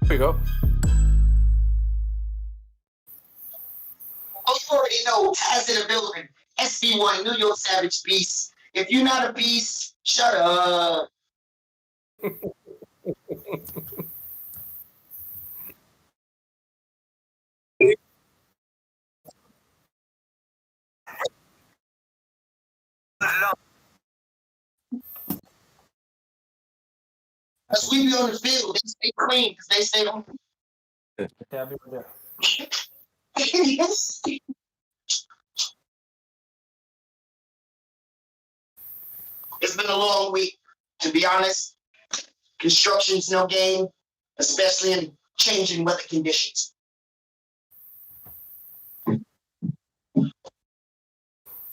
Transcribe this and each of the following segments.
There we go. Oh, you already know Taz in the building. SB1, New York Savage Beast. If you're not a beast, shut up. Because we be on the field, they stay clean because they stay on. Yeah, I'll be right there. Yes. It's been a long week, to be honest. Construction's no game, especially in changing weather conditions.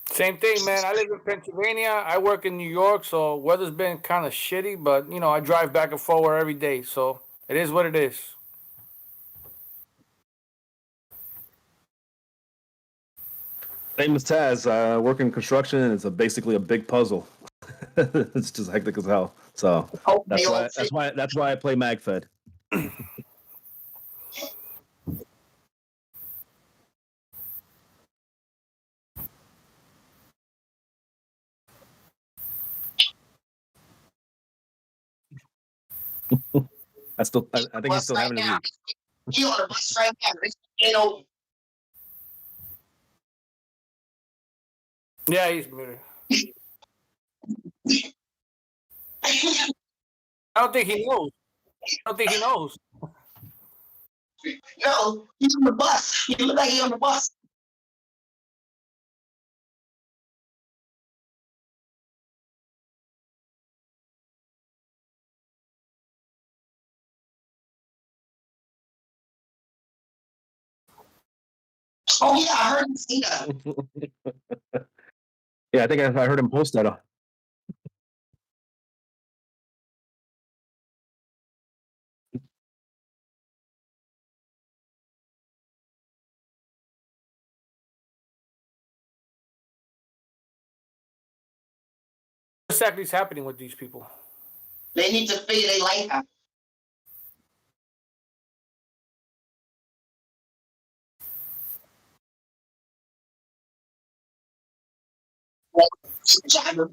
Same thing, man. I live in Pennsylvania. I work in New York, so weather's been kind of shitty. But I drive back and forward every day, so it is what it is. Same as Taz. Working in construction is basically a big puzzle. It's just hectic as hell. So that's why I play MagFed. I think he's still having a week. He on the bus right now. Ain't over. Yeah, he's muted. I don't think he knows. I don't think he knows. No, he's on the bus. He look like he on the bus. Oh yeah, I heard him say that. Yeah, I think I heard him post that. What exactly is happening with these people? They need to figure their life out. Jagger.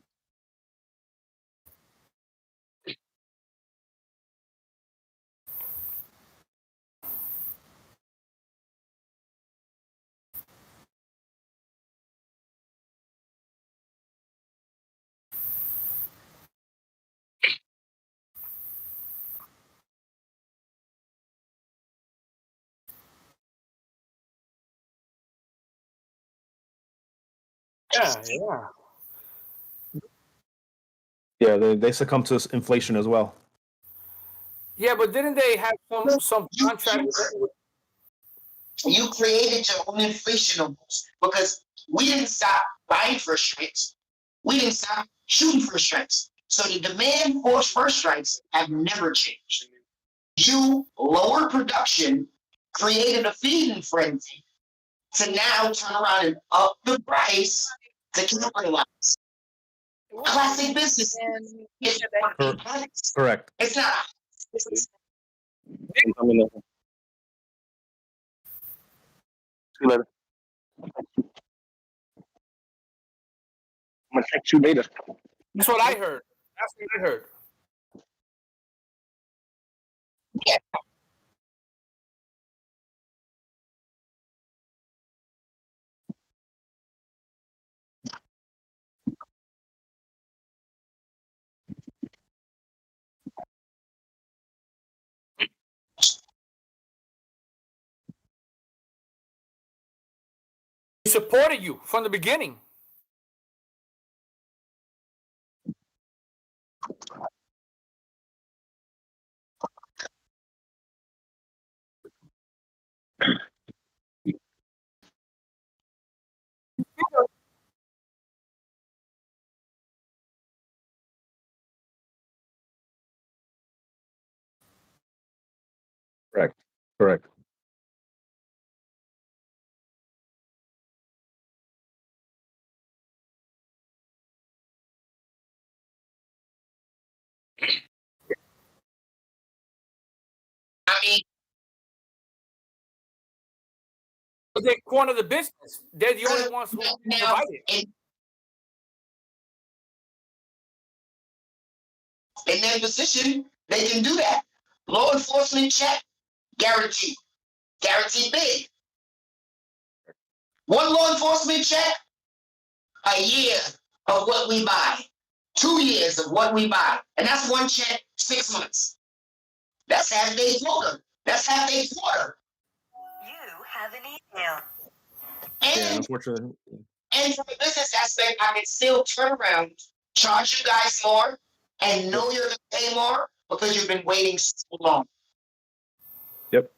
Yeah, yeah. Yeah, they succumb to inflation as well. Yeah, but didn't they have some contract? You created your own inflation almost because we didn't stop buying first strikes. We didn't stop shooting first strikes. So the demand for first strikes have never changed. You lower production, created a feeding frenzy to now turn around and up the price to capitalize. Classic business. It's Correct. It's not. See you later. I'm gonna text you later. That's what I heard. That's what I heard. He supported you from the beginning. Correct. Correct. mean, They corner the business. They're the only ones who now provide it. In their position, they can do that. Law enforcement check, guaranteed big. One law enforcement check, a year of what we buy, 2 years of what we buy, and that's one check, 6 months. That's half day quota. That's half day quarter. You have an email. Yeah, And unfortunately. and from a business aspect, I can still turn around, charge you guys more, and know you're gonna pay more because you've been waiting so long. Yep.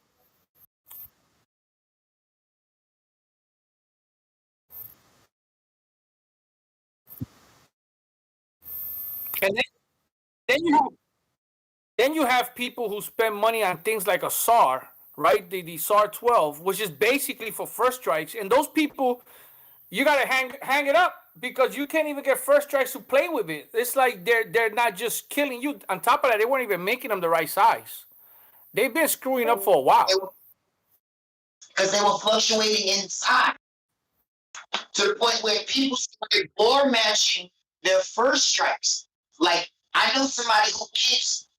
And then you have people who spend money on things like a SAR, right? The SAR 12, which is basically for first strikes. And those people, you gotta hang it up because you can't even get first strikes to play with it. It's like they're not just killing you. On top of that, they weren't even making them the right size. They've been screwing up for a while. Because they were fluctuating inside to the point where people started bore matching their first strikes. Like, I know somebody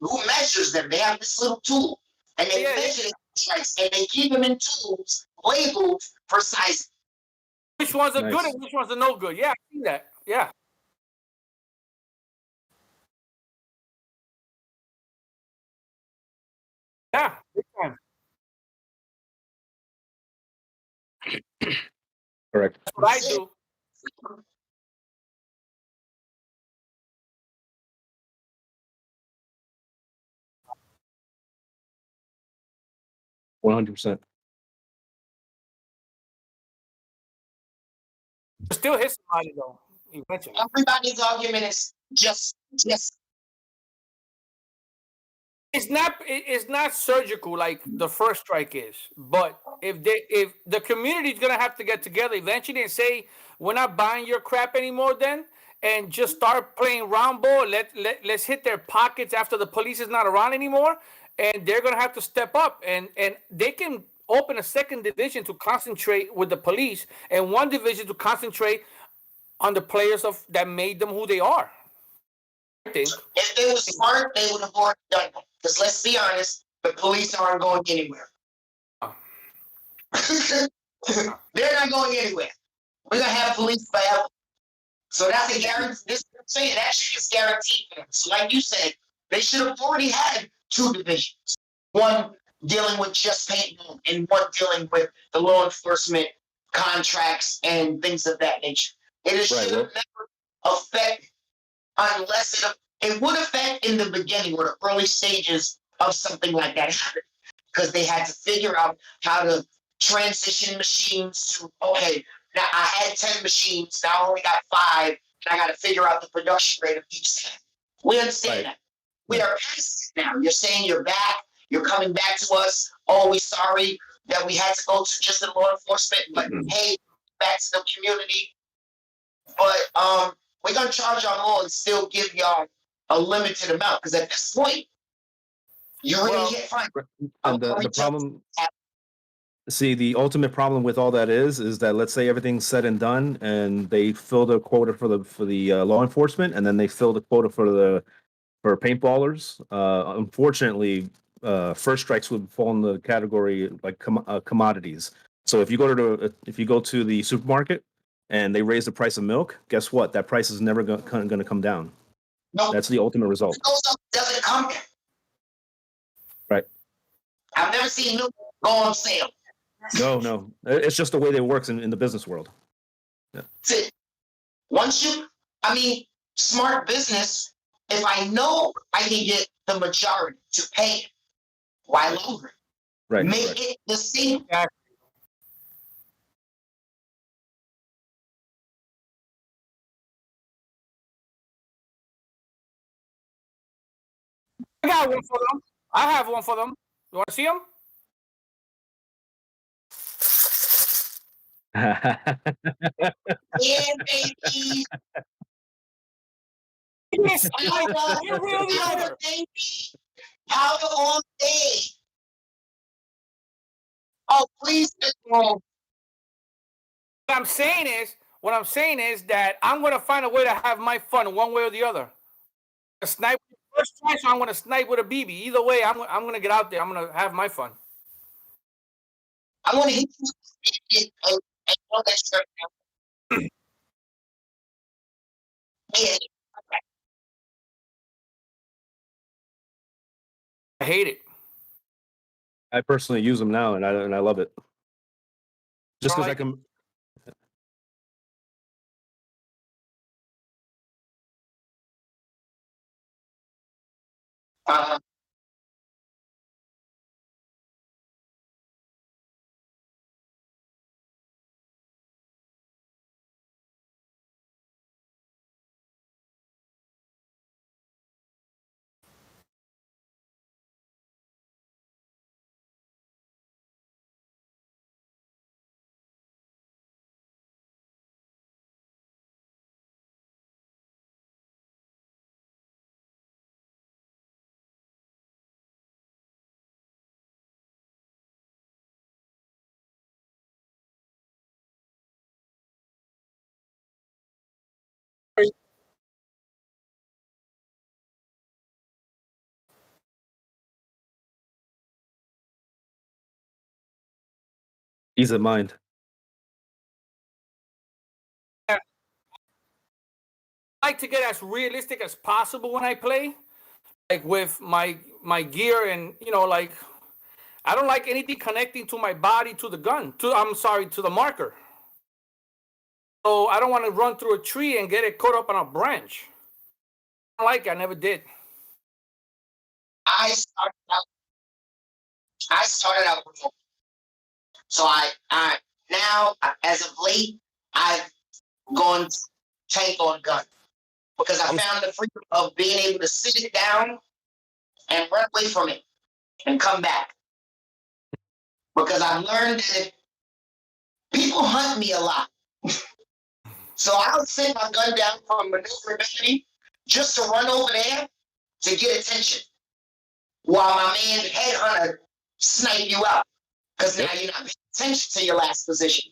who measures them. They have this little tool, and they measure their strikes, and they keep them in tools labeled for sizing. Which ones are Nice. good and which ones are no good? Yeah, I see that. Yeah. Yeah, big time. Correct. That's what I do. %100. Still hit somebody though, eventually. Everybody's argument is just It's not surgical like the first strike is, but if the community is gonna have to get together eventually and say we're not buying your crap anymore, then and just start playing round ball. Let's hit their pockets after the police is not around anymore, and they're gonna have to step up and they can open a second division to concentrate with the police and one division to concentrate on the players of that made them who they are. I think. if they were smart, they would have already done that. Because let's be honest, the police aren't going anywhere. They're not going anywhere. We're gonna have police forever. So that's a guarantee. This is what I'm saying. That shit is guaranteed for them. So like you said, they should have already had 2 divisions. One dealing with just paintball and one dealing with the law enforcement contracts and things of that nature. It should have never affected unless it would affect in the beginning or the early stages of something like that happening. Because they had to figure out how to transition machines to, okay, now I had 10 machines, now I only got 5, and I got to figure out the production rate of each 10. We understand that. We are past it now. You're saying you're back, you're coming back to us. Oh, we're sorry that we had to go to just the law enforcement, but hey, back to the community. But we're gonna charge y'all more and still give y'all a limited amount because at this point, you really can't find. And the problem. See, the ultimate problem with all that is that let's say everything's said and done, and they fill the quota for the law enforcement, and then they fill the quota for paintballers. Unfortunately, first strikes would fall in the category like commodities. So if you go to the supermarket and they raise the price of milk, guess what? That price is never going to come down. No, that's the ultimate result. Doesn't come down. Right. I've never seen milk go on sale. No, it's just the way that it works in the business world. Yeah. That's it. Smart business. If I know I can get the majority to pay it, why lower it? Right. Make it the same. I got one for them. I have one for them. You want to see them? Yeah, baby. Yes, I know. You really are. Powder all day. Oh, please. What I'm saying is that I'm gonna find a way to have my fun one way or the other. A snipe first try, so I'm gonna snipe with a BB. Either way, I'm gonna get out there. I'm gonna have my fun. I want to hit you and know that you're yeah. I hate it. I personally use them now, and I love it. Just because I Like, can. Uh, Ease of mind. I like to get as realistic as possible when I play, like with my gear, and like I don't like anything connecting to my body to the gun. To the marker. So I don't want to run through a tree and get it caught up on a branch. I never did. I started out. I started out with so I now as of late I've gone tank on gun because I found the freedom of being able to sit it down and run away from it and come back. Because I've learned that if people hunt me a lot, so I'll sit my gun down for maneuverability just to run over there to get attention while my man headhunter snipe you out because now you're not paying attention to your last position.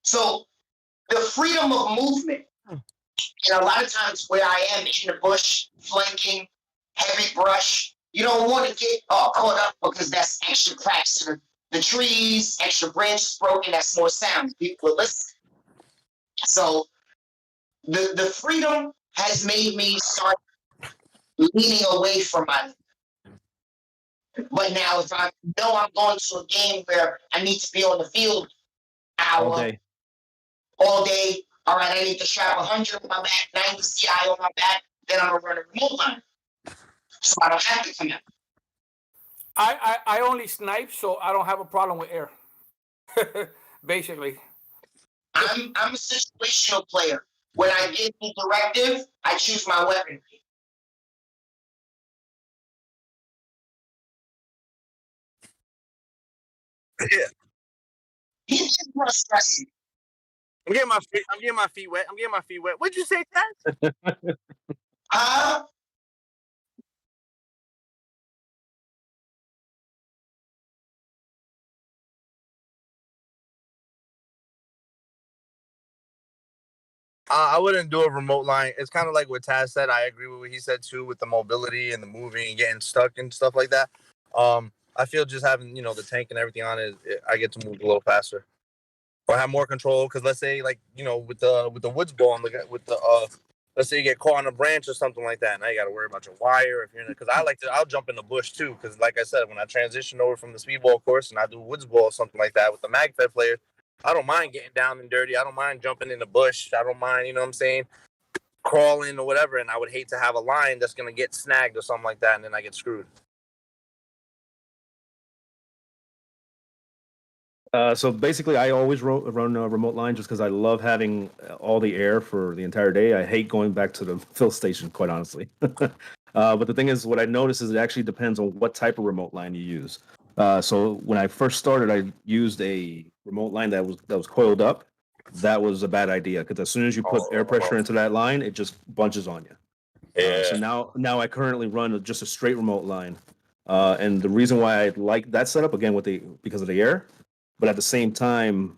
So the freedom of movement, and a lot of times where I am in the bush, flanking, heavy brush, you don't want to get all caught up because that's extra cracks in the trees, extra branches broken, that's more sound. People will listen. So the freedom has made me start leaning away from my. But now, if I know I'm going to a game where I need to be on the field All hour, day. all day, all right, I need to strap 100 on my back, 90 CI on my back, then I'm going to run a remote line. So I don't have to come out. I only snipe, so I don't have a problem with air. Basically. I'm a situational player. When I get the directive, I choose my weapon. Yeah. He's just more stressing. I'm getting my feet wet. What'd you say, Taz? Huh? I wouldn't do a remote line. It's kind of like what Taz said. I agree with what he said too, with the mobility and the moving and getting stuck and stuff like that. I feel just having the tank and everything on it, I get to move a little faster or have more control. Because let's say with the woods ball and let's say you get caught on a branch or something like that, now you got to worry about your wire. If you're because I'll jump in the bush too. Because like I said, when I transition over from the speedball course and I do woods ball or something like that with the MagFed players, I don't mind getting down and dirty. I don't mind jumping in the bush. I don't mind, what I'm saying, crawling or whatever. And I would hate to have a line that's going to get snagged or something like that, and then I get screwed. So basically, I always run a remote line just because I love having all the air for the entire day. I hate going back to the fill station, quite honestly. But the thing is, what I noticed is it actually depends on what type of remote line you use. So when I first started, I used a remote line that was coiled up. That was a bad idea because as soon as you put air pressure into that line, it just bunches on you. So now I currently run just a straight remote line. And the reason why I like that setup again because of the air but at the same time,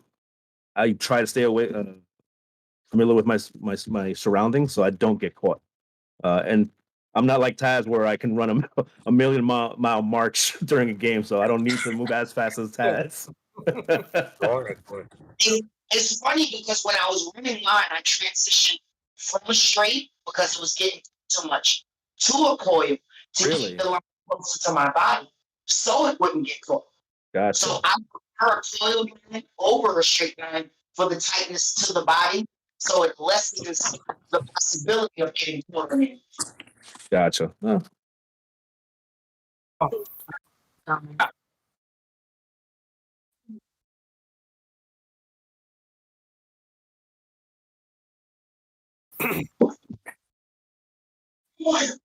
I try to stay away, familiar with my surroundings, so I don't get caught. And I'm not like Taz, where I can run a million mile march during a game, so I don't need to move as fast as Taz. It's funny because when I was running line, I transitioned from a straight because it was getting too much to a coil to Really? keep the line closer to my body so it wouldn't get caught. Gotcha. So I prefer a coil line over a straight line for the tightness to the body, so it lessens the possibility of getting caught. Gotcha. Oh. Let's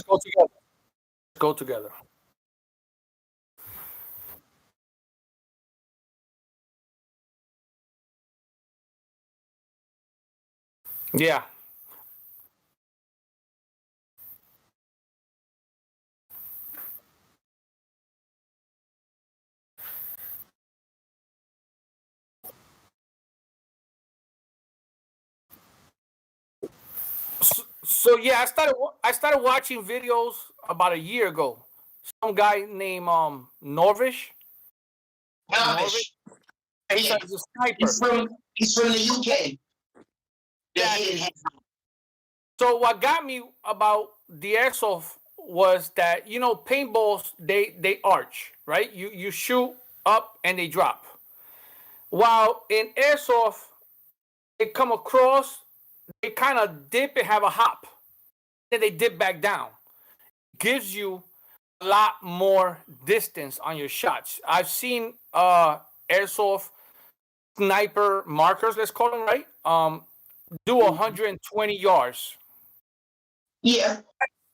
go together. Let's go together. Yeah. So yeah, I started watching videos about a year ago. Some guy named Norvish. Novish. He's Yeah. a sniper. He's from the UK. Yeah. So what got me about the airsoft was that paintballs they arch, right? You shoot up and they drop. While in airsoft they come across, they kind of dip and have a hop, then they dip back down. Gives you a lot more distance on your shots. I've seen airsoft sniper markers, let's call them, right? Do 120 yards. Yeah.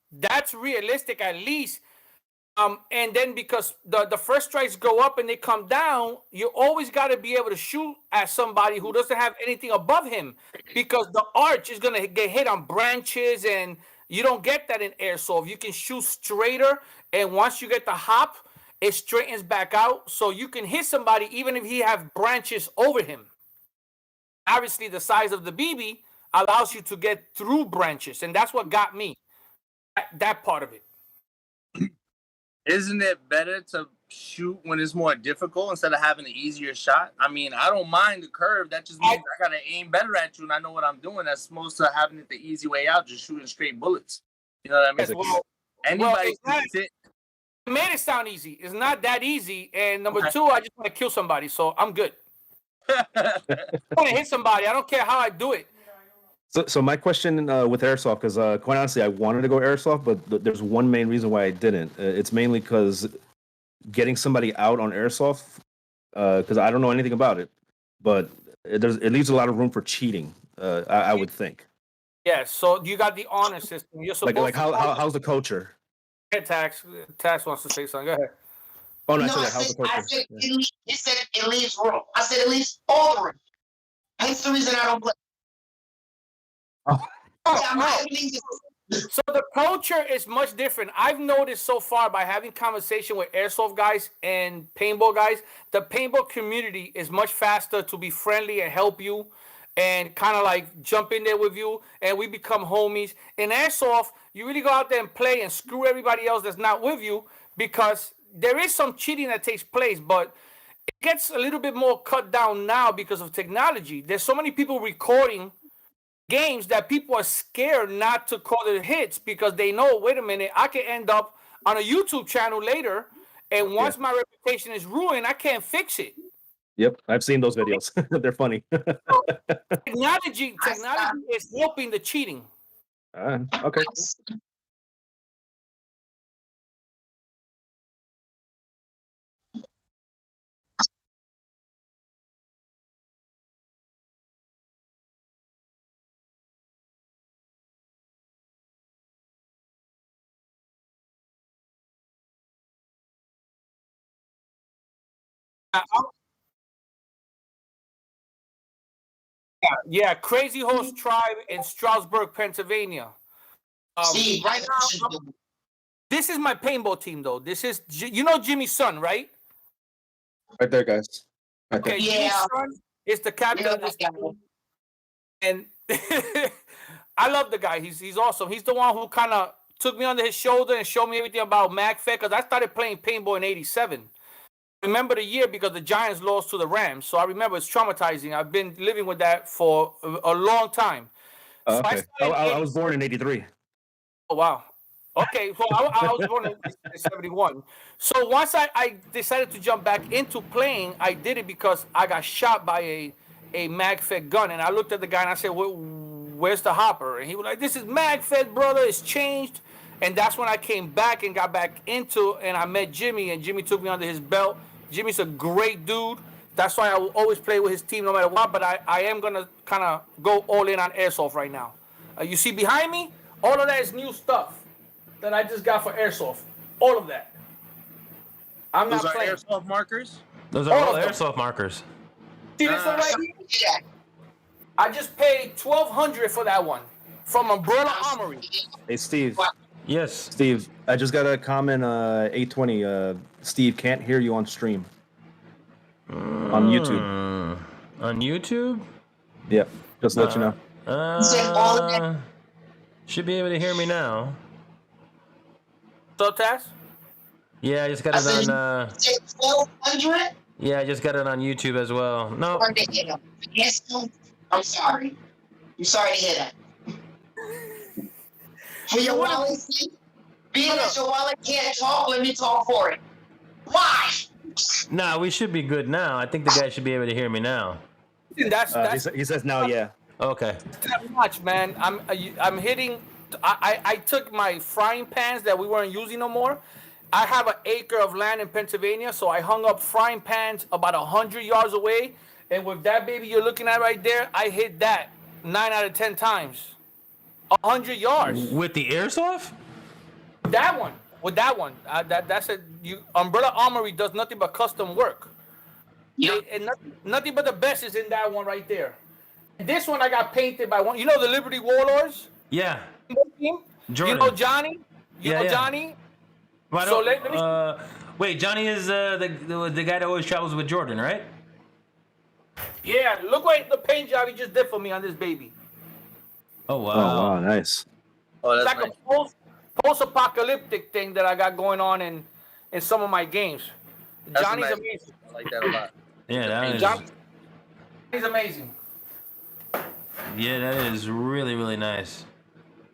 That's realistic at least. And then because the first strikes go up and they come down, you always got to be able to shoot at somebody who doesn't have anything above him, because the arch is gonna get hit on branches, and you don't get that in airsoft. You can shoot straighter, and once you get the hop, it straightens back out, so you can hit somebody even if he have branches over him. Obviously, the size of the BB allows you to get through branches, and that's what got me. That part of it. Isn't it better to shoot when it's more difficult instead of having an easier shot? I mean, I don't mind the curve. That just means I gotta aim better at you and I know what I'm doing. That's supposed to having it the easy way out, just shooting straight bullets. You know what I mean? Yes, well, Anybody it's can not- sit. It made it sound easy. It's not that easy. And number two, I just want to kill somebody, so I'm good. I want to hit somebody. I don't care how I do it. So my question with airsoft, because quite honestly, I wanted to go airsoft, but there's one main reason why I didn't. It's mainly because getting somebody out on airsoft, because I don't know anything about it, but it leaves a lot of room for cheating. I would think. Yeah, so you got the honor system. You're supposed Like to how's the culture? Tax. Tax wants to say something. Go ahead. Oh no, No, I said how's the culture? it said it leaves room. I said it leaves all the room. Hence the reason I don't play. So the culture is much different. I've noticed so far by having conversation with airsoft guys and paintball guys, the paintball community is much faster to be friendly and help you and kind of like jump in there with you, and we become homies. In airsoft, you really go out there and play and screw everybody else that's not with you, because there is some cheating that takes place, but it gets a little bit more cut down now because of technology. There's so many people recording games that people are scared not to call it hits, because they know, wait a minute, I can end up on a YouTube channel later, and once my reputation is ruined, I can't fix it. Yep, I've seen those videos. They're funny. So technology is helping the cheating. Okay. Yeah, CrazyHorse Tribe in Stroudsburg, Pennsylvania. Steve, Right now, this is my paintball team, though. This is, you know, Jimmy's son, right? Right there, guys. Right there. Okay, Yeah. Jimmy's son is the captain Yeah, of this yeah. team. And I love the guy. He's awesome. He's the one who kind of took me under his shoulder and showed me everything about MagFed, because I started playing paintball in '87. Remember the year because the Giants lost to the Rams, so I remember it's traumatizing. I've been living with that for a long time. So Okay. I was born in '83. Oh, wow. Okay, well, I was born in 71. So once I decided to jump back into playing, I did it because I got shot by a MagFed gun. And I looked at the guy and I said, where's the hopper? And he was like, this is MagFed, brother. It's changed. And that's when I came back and got back into, and I met Jimmy, and Jimmy took me under his belt. Jimmy's a great dude. That's why I will always play with his team no matter what. But I am going to kind of go all in on Airsoft right now. You see behind me, all of that is new stuff that I just got for Airsoft. All of that. I'm Those not are playing. Airsoft markers? Those are All all of them. Airsoft markers. See this one right here? Yeah. I just paid $1,200 for that one from Umbrella Armory. Hey, Steve. Yes. Steve, I just got a comment. 820. Steve can't hear you on stream. On YouTube. On YouTube? Yeah. Just to let you know. said all of that. Should be able to hear me now. So, Taz? Yeah, I just got I it said, on. you said 1,200? Yeah, I just got it on YouTube as well. No. Yes, I'm sorry. I'm sorry to hear that. For your wallet's sake, being that your wallet can't talk, let me talk for it. Why? Nah, we should be good now. I think the guy should be able to hear me now. That's He says now, yeah. Okay. not much, man. I'm hitting. I took my frying pans that we weren't using no more. I have an acre of land in Pennsylvania, so I hung up frying pans about 100 yards away. And with that baby you're looking at right there, I hit that 9 out of 10 times. 100 yards. With the Airsoft? That one. With that one. That's a Umbrella Armory does nothing but custom work. Yep. And nothing but the best is in that one right there. And this one I got painted by one. You know the Liberty Warlords? Yeah. Team? Jordan. You know Johnny? You Yeah, know yeah. Johnny? Why So don't- let me- wait, Johnny is the guy that always travels with Jordan, right? Yeah, look what the paint job he just did for me on this baby. Oh wow. Oh, wow. Nice. Oh, It's that's like nice. a post-apocalyptic thing that I got going on in some of my games. That's Johnny's nice. amazing. I like that a lot. Yeah, that is. Johnny's amazing. Yeah, that is really really nice.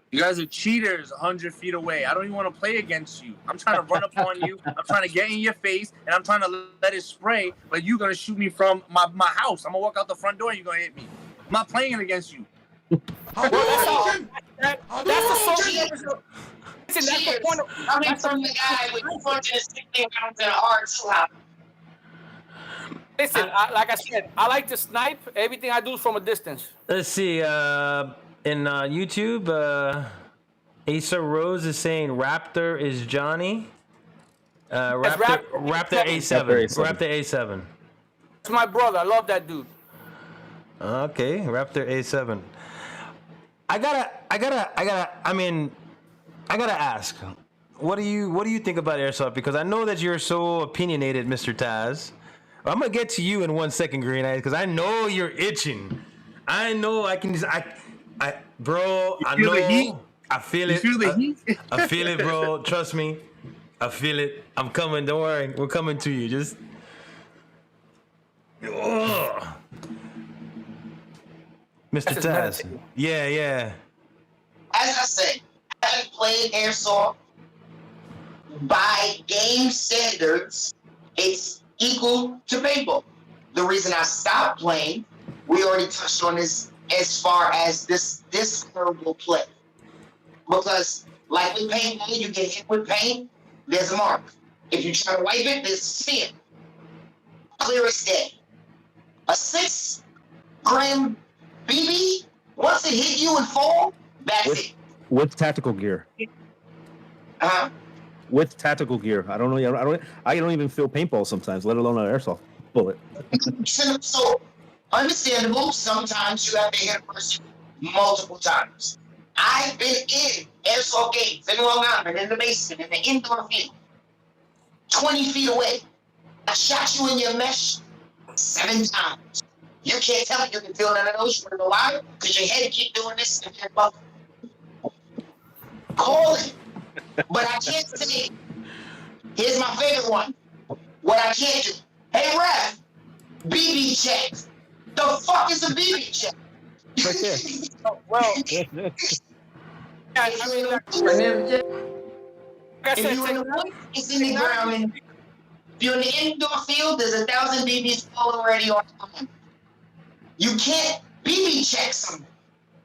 You guys are cheaters 100 feet away. I don't even want to play against you. I'm trying to run up on you. I'm trying to get in your face, and I'm trying to let it spray, but you're going to shoot me from my house. I'm going to walk out the front door, and you're going to hit me. I'm not playing against you. That's the sole purpose of. Listen, that's the point of. Coming from the guy with 260 pounds and a hard slap. Listen, like I said, I like to snipe. Everything I do is from a distance. Let's see. In YouTube, Asa Rose is saying Raptor is Johnny. Raptor A7. Raptor A7. It's my brother. I love that dude. Okay, Raptor A7. I gotta ask. What do you think about Airsoft? Because I know that you're so opinionated, Mr. Taz. I'm gonna get to you in 1 second, Green Eyes, because I know you're itching. I know I can just bro. I feel the heat? know. I feel it. You feel the heat? I feel it, bro. Trust me. I feel it. I'm coming. Don't worry. We're coming to you. Just. Ugh. Mr. That's Taz. meditative. Yeah. As I said, having played Airsoft by game standards, it's equal to paintball. The reason I stopped playing, we already touched on this as far as this terrible play. Because like with paintball, you get hit with paint, there's a mark. If you try to wipe it, there's a spin. Clear as day. A 6 gram BB, once it hit you and fall, that's it. With tactical gear. Uh-huh. With tactical gear. I don't even feel paintball sometimes, let alone an airsoft bullet. So, understandable, sometimes you have to hit a person multiple times. I've been in airsoft games in Long Island, in the basement, in the indoor field, 20 feet away. I shot you in your mesh 7 times. You can't tell me you can feel none of those. You know why? Because your head keep doing this and then call it. But I can't say, here's my favorite one. What I can't do. Hey, ref, BB check. The fuck is a BB check? Well, yeah, I mean, like I If said, you're in the woods, it's in the ground. If you're in the indoor field, there's 1,000 BBs already on time. You can't BB check something.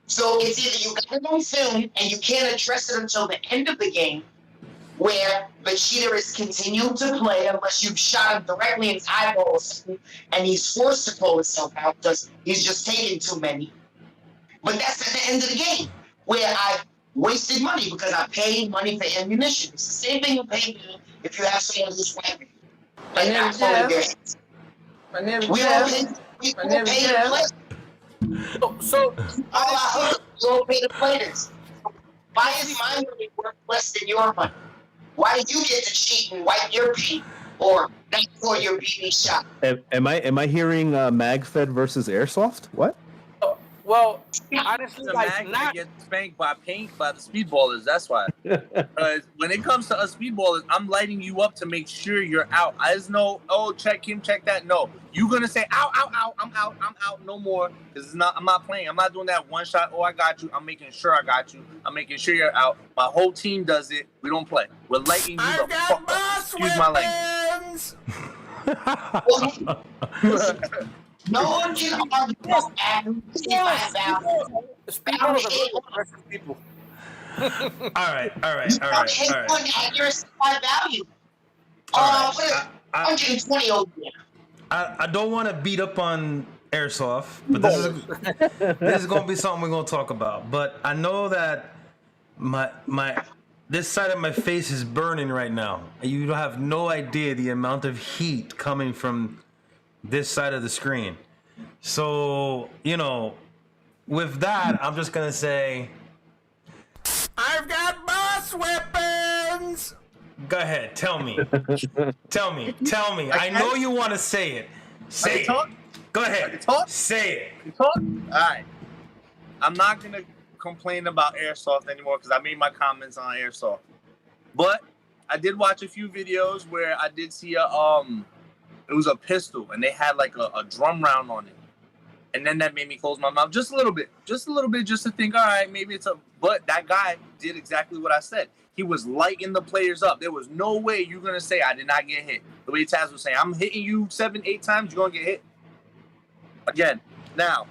So it's either you got it on film and you can't address it until the end of the game, where the cheater is continuing to play unless you've shot him directly in his eyeball or something, and he's forced to pull himself out because he's just taking too many. But that's at the end of the game, where I wasted money because I paid money for ammunition. It's the same thing you pay if you have someone who's weapon. Like not pulling their hands. We don't pay to play. so All you don't pay to play this. Why is my money worth less than your money? Why do you get to cheat and wipe your paint or not for your BB shot? Am I hearing MagFed versus Airsoft? What? well, honestly, The like mag not. get spanked by paint by the speedballers. That's why. Because when it comes to us speedballers, I'm lighting you up to make sure you're out. There's no, oh, check him, check that. No, you're gonna say, ow, I'm out, no more. Because I'm not playing. I'm not doing that one shot. Oh, I got you. I'm making sure I got you. I'm making sure you're out. My whole team does it. We don't play. We're lighting you the fuck up. Excuse my language. No one can argue about accuracy by value. Speedballers are aggressive people. All right. You can't hit one accuracy by value. What is 120 over there? I don't want to beat up on Airsoft, but this is going to be something we're going to talk about. But I know that this side of my face is burning right now. You have no idea the amount of heat coming from this side of the screen. So, with that, I'm just going to say, I've got boss weapons. Go ahead. Tell me. Tell me. I know you want to say it. Say it. Go ahead. Say it. All right. I'm not going to complain about Airsoft anymore because I made my comments on Airsoft. But I did watch a few videos where I did see it was a pistol and they had like a drum round on it. And then that made me close my mouth just a little bit, just to think, all right, maybe it's but that guy did exactly what I said. He was lighting the players up. There was no way you're going to say I did not get hit. The way Taz was saying, I'm hitting you 7-8 times, you're going to get hit. Again, now,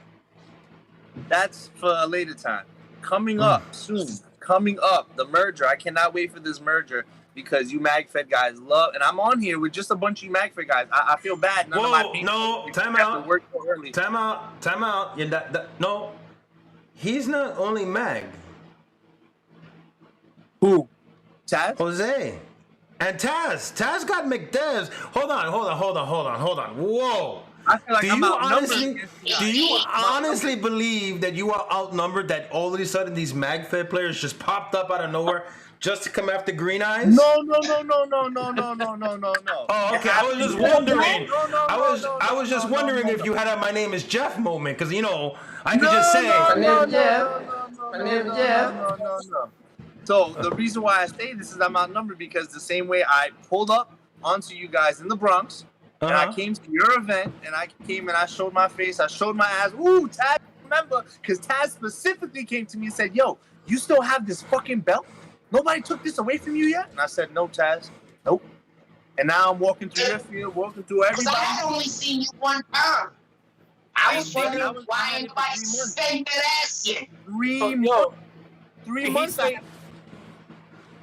that's for a later time. Coming up soon, the merger. I cannot wait for this merger because you MagFed guys love, and I'm on here with just a bunch of you MagFed guys. I feel bad. None of my people time have to work so early. Time out. No, he's not only Mag. Who? Taz? Jose. And Taz got McDevs. Hold on. Whoa. I feel like do you honestly believe that you are outnumbered, that all of a sudden these MagFed players just popped up out of nowhere just to come after Green Eyes? No. Oh, okay. I was just wondering. I was just wondering if you had a "my name is Jeff" moment, because I could just say my name is Jeff. So the reason why I say this is I'm outnumbered because the same way I pulled up onto you guys in the Bronx, and I came to your event, and I came and I showed my face, I showed my ass. Ooh, Taz, remember? Because Taz specifically came to me and said, "Yo, you still have this fucking belt? Nobody took this away from you yet?" And I said, "No, Taz, nope." And now I'm walking through your field, walking through everybody. I had only seen you one time. I was wondering why anybody spanked that ass yet. 3 months. 3 months later.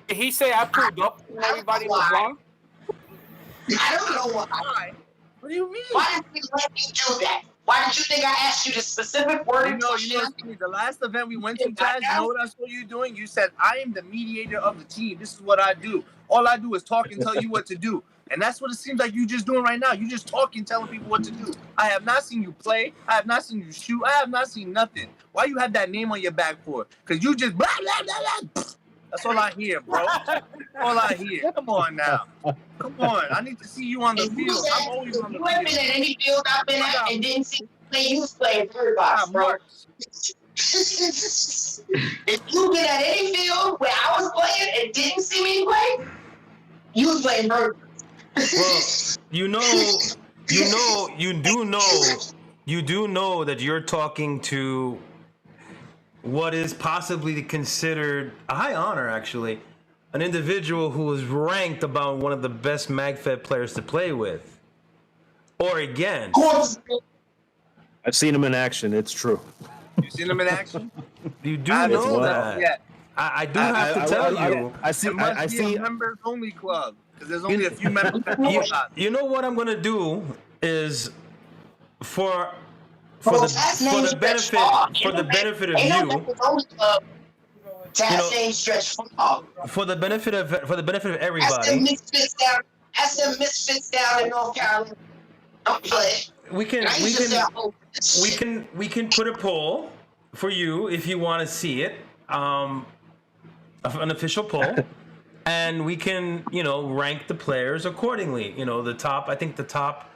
Did he say I pulled up and everybody was wrong? I don't know why. What do you mean? Why did you let me do that? Why did you think I asked you the specific wording? The last event we went to, Taz, you know what I saw you doing? You said, "I am the mediator of the team. This is what I do. All I do is talk and tell you what to do." And that's what it seems like you just doing right now. You just talking, telling people what to do. I have not seen you play. I have not seen you shoot. I have not seen nothing. Why you have that name on your back for? Because you just blah, blah, blah, blah. That's all I hear, bro. All I hear. Come on now. Come on. I need to see you on the field. I'm always on the You ain't field. been at any field I've been at and didn't see you play. You was playing bird box, bro. If you been at any field where I was playing and didn't see me play, you was playing bird box. Well, you do know that you're talking to what is possibly considered a high honor, actually, an individual who is ranked about one of the best MagFed players to play with or against. I've seen him in action. It's true. You seen him in action? You do I know haven't that. seen yet. I do have to tell you. I see. It must I be see. a members only club because there's only a few members. You know what I'm gonna do is for Bro, the Taz name benefit stretch far. of Ain't no you. members only club. Taz name stretch far. For the benefit of That's them everybody, misfits down. That's them misfits down in North Carolina. Don't play. we can And I used to say, oh, we can put a poll for you if you want to see it, an official poll, and we can rank the players accordingly. The top, I think the top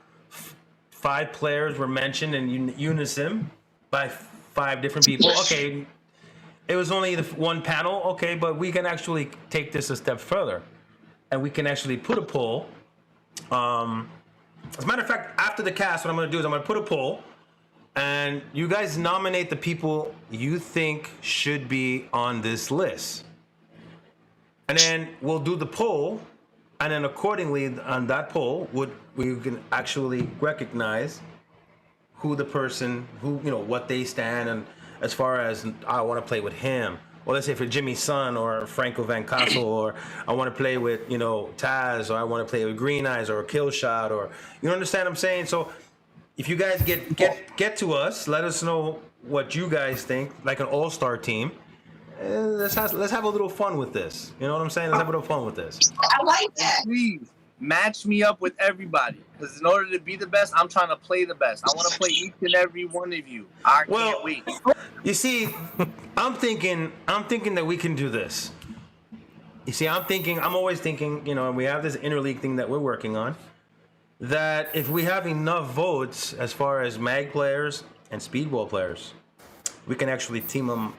5 players were mentioned in unison by 5 different people. Okay, it was only the one panel. Okay, but we can actually take this a step further, and we can actually put a poll. As a matter of fact, after the cast, what I'm going to do is I'm going to put a poll, and you guys nominate the people you think should be on this list. And then we'll do the poll, and then accordingly on that poll, we can actually recognize who the person, what they stand, and as far as I want to play with him. Well, let's say for Jimmy's son or Franco Van Castle, or I want to play with, Taz, or I want to play with Green Eyes or Killshot, or you understand what I'm saying? So if you guys get to us, let us know what you guys think, like an all-star team. Let's have a little fun with this. You know what I'm saying? Let's have a little fun with this. I like that. Please match me up with everybody because in order to be the best, I'm trying to play the best. I want to play each and every one of you. I can't wait. You see, I'm thinking that we can do this. You see, I'm always thinking, and we have this interleague thing that we're working on, that if we have enough votes as far as mag players and speedball players, we can actually team them,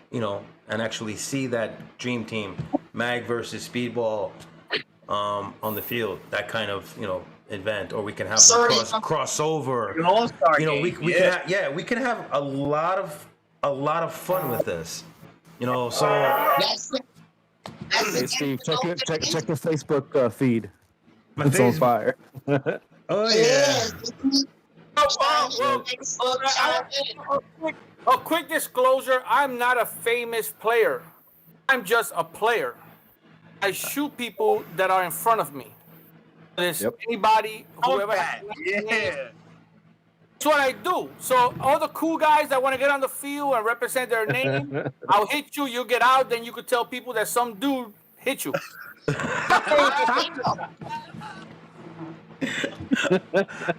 and actually see that dream team, mag versus speedball, on the field, that kind of, event, or we can have crossover. An all-star we can have a lot of fun with this. So Hey, Steve, check the Facebook feed. my It's on Facebook. fire. Oh yeah. A quick disclosure, I'm not a famous player. I'm just a player. I shoot people that are in front of me. There's anybody, whoever. Yeah. That's what I do. So all the cool guys that want to get on the field and represent their name, I'll hit you, you get out, then you could tell people that some dude hit you.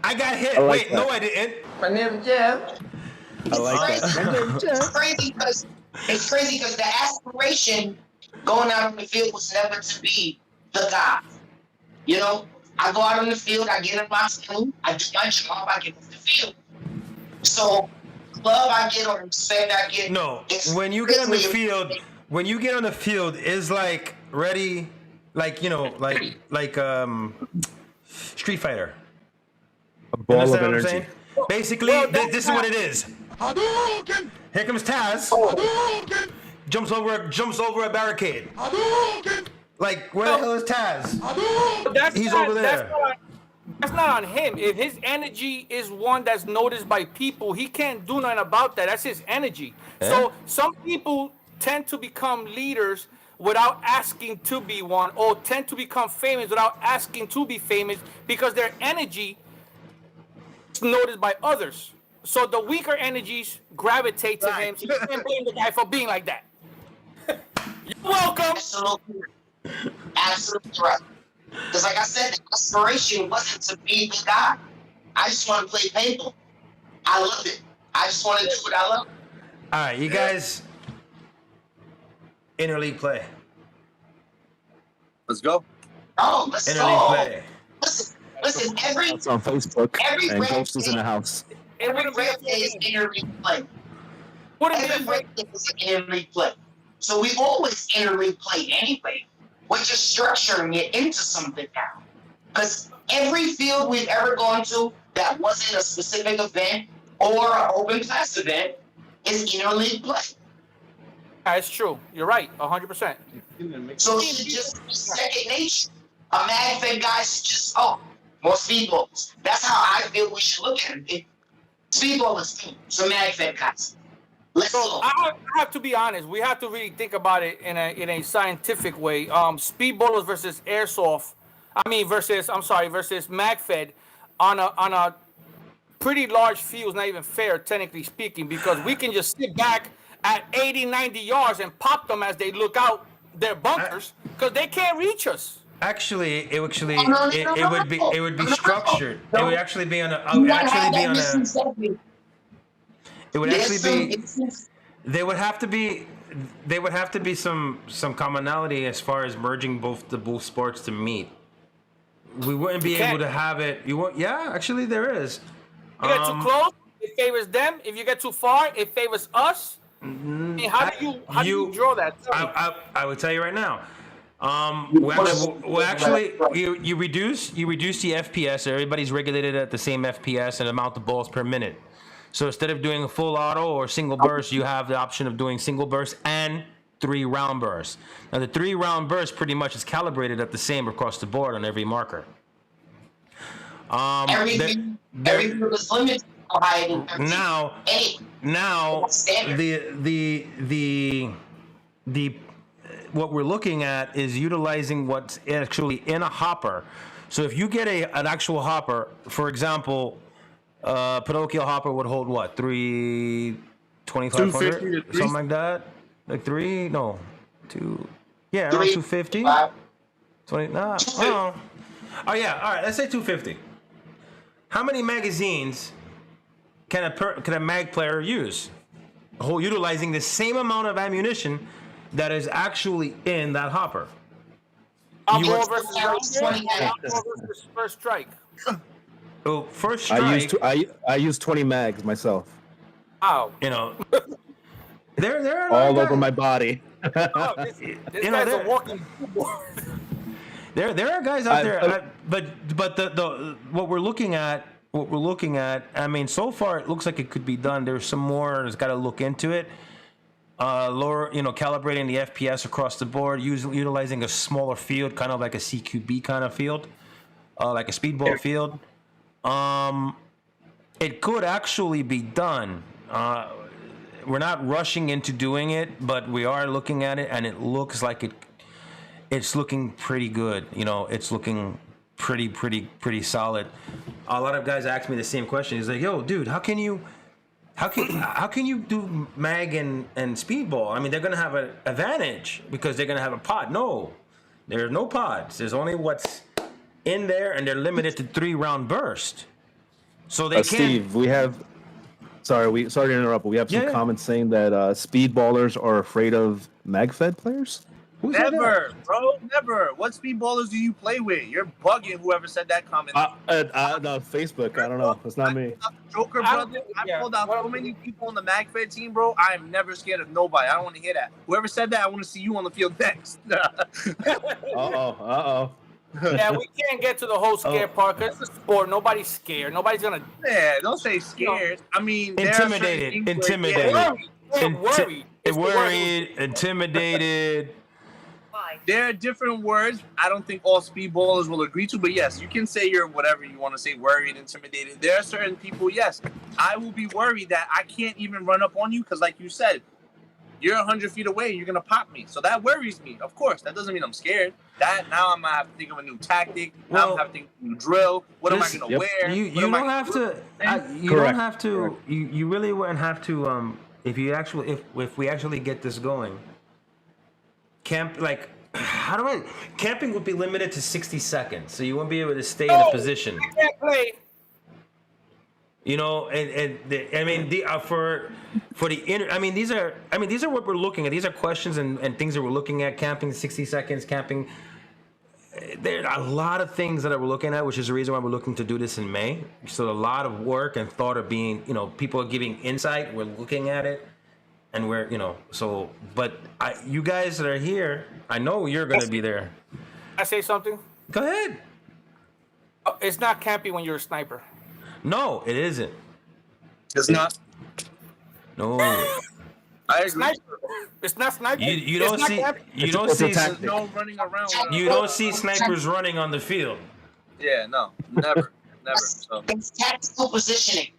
I got hit. like Wait, that. no, I didn't. My name's Jeff. I like that. It's crazy because the aspiration going out on the field was never to be the guy. I go out on the field, I get in my team, I do my job, I get off the field. So, love I get or respect I get. No, when you get on the field, it's like ready, like Street Fighter. A ball of Understand what I'm energy. saying? Basically, this is what it is. Here comes Taz. Jumps over a barricade. Like, where the hell is Taz? He's over there. That's not on him. If his energy is one that's noticed by people, he can't do nothing about that. That's his energy. So some people tend to become leaders without asking to be one, or tend to become famous without asking to be famous because their energy is noticed by others. So the weaker energies gravitate to him. So you can't blame the guy for being like that. You're welcome. Absolutely right. Because like I said, the aspiration wasn't to be the guy. I just want to play paintball. I love it. I just want to do what I love. All right, you guys, interleague play. Let's go. Oh, let's Interleague go. play. Listen, every It's on Facebook, every and red Ghost is in day, the house. every red day is interleague play. Wouldn't be Every a red day is interleague play. So we always interleague play anyway. We're just structuring it into something now. Because every field we've ever gone to that wasn't a specific event or an open class event is interleague play. That's true. You're right, 100%. So it should just be second nature. A mag fed guy should just, more speedballs. That's how I feel we should look at it. Speedball is cool. So mag fed guys. Let's So go. I have to be honest. We have to really think about it in a scientific way. Speedballers versus airsoft. Versus MagFed on a pretty large field is not even fair, technically speaking, because we can just sit back at 80, 90 yards and pop them as they look out their bunkers because they can't reach us. Actually, it would be No. structured. It would actually be on a. You might have that misconception. It would There's actually be. some- There would have to be some commonality as far as merging both sports to meet. We wouldn't be able to have it. You won't. Yeah, actually, there is. You get too close, it favors them. If you get too far, it favors us. How do you draw that? I would tell you right now. You reduce the FPS. Everybody's regulated at the same FPS and amount of balls per minute. So instead of doing a full auto or single burst, you have the option of doing single burst and 3 round bursts. Now the 3 round burst pretty much is calibrated at the same across the board on every marker. Everything was limited. Now the what we're looking at is utilizing what's actually in a hopper. So if you get an actual hopper, for example, parochial hopper would hold what, 2,500, something like that, like 2, yeah, around 250, 20, nah, oh yeah, all right, let's say 250. How many magazines can a mag player use, utilizing the same amount of ammunition that is actually in that hopper? Outlaw versus first strike. Oh, first strike. I use 20 mags myself. Ow. There are all over my body. This guy's a walking. There are guys out there, but what we're looking at. I mean, so far it looks like it could be done. There's some more. There's got to look into it. Lower, calibrating the FPS across the board, utilizing a smaller field, kind of like a CQB kind of field, like a speedball field. It could actually be done. We're not rushing into doing it, but we are looking at it, and it looks like it's looking pretty good. It's looking pretty solid. A lot of guys ask me the same question. He's like, "Yo, dude, how can you do mag and speedball? I mean, they're gonna have an advantage because they're gonna have a pod." No, there's no pods. There's only what's in there, and they're limited to 3 round burst. So they can't. Steve, sorry to interrupt, but we have some comments saying that speedballers are afraid of mag-fed players. Never, bro, never. What speedballers do you play with? You're bugging. Whoever said that comment. No, Facebook. I don't know. It's not me. Joker brother, I pulled out so many people on the MagFed team, bro. I am never scared of nobody. I don't want to hear that. Whoever said that, I want to see you on the field next. Yeah, we can't get to the whole scare part because it's a sport. Nobody's scared. Nobody's gonna. Yeah, don't say scared. I mean, intimidated, intimidated. There are different words I don't think all speedballers will agree to, but yes, you can say you're whatever you want to say, worried, intimidated. There are certain people, yes, I will be worried that I can't even run up on you because, like you said, you're 100 feet away, you're going to pop me. So that worries me. Of course, that doesn't mean I'm scared. Now I'm going to have to think of a new tactic. Now I'm going to have to think of a new drill. What am I going to wear? You don't have to. You don't have to. You really wouldn't have to. If we actually get this going, how do I? Camping would be limited to 60 seconds, so you wouldn't be able to stay in a position. I can't play. You know, I mean, for the I mean, these are what we're looking at. These are questions and things that we're looking at. Camping, 60 seconds, camping. There are a lot of things that we're looking at, which is the reason why we're looking to do this in May. So a lot of work and thought are being, people are giving insight. We're looking at it, and we're, so. But you guys that are here, I know you're going to be there. I say something. Go ahead. It's not camping when you're a sniper. No, it isn't. It's not. No. I agree. Sniper. It's not sniper. You don't see. You don't see. There's no running around. You don't see snipers running on the field. Yeah, no, never. So. It's tactical positioning.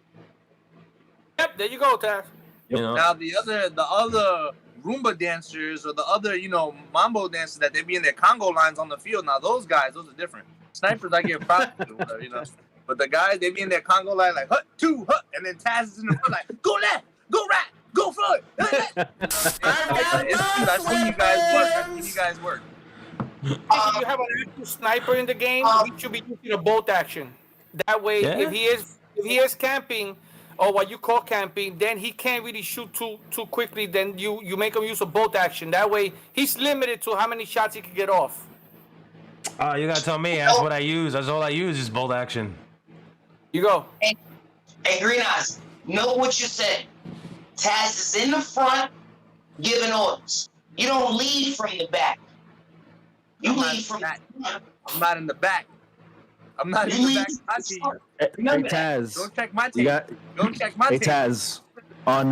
Yep, there you go, Taz. You know. Now the other Roomba dancers or the other mambo dancers that they be in their Congo lines on the field. Now those guys, those are different. Snipers, I get props to, But the guys, they be in their Congo line like hut, two, hut, and then Taz is in the front like go left, go right, go forward. I've seen you guys work. If you have an active sniper in the game, he should be using a bolt action. That way, if he is camping, or what you call camping, then he can't really shoot too quickly. Then you make him use a bolt action. That way, he's limited to how many shots he can get off. You gotta tell me. That's what I use. That's all I use is bolt action. You go. Hey, Green Eyes, know what you said. Taz is in the front giving orders. You don't lead from the back. You lead from the front. I'm not in the back. I'm not in the back. I see you. Hey, Taz. Don't check my team. Don't check my Hey, team. Taz. On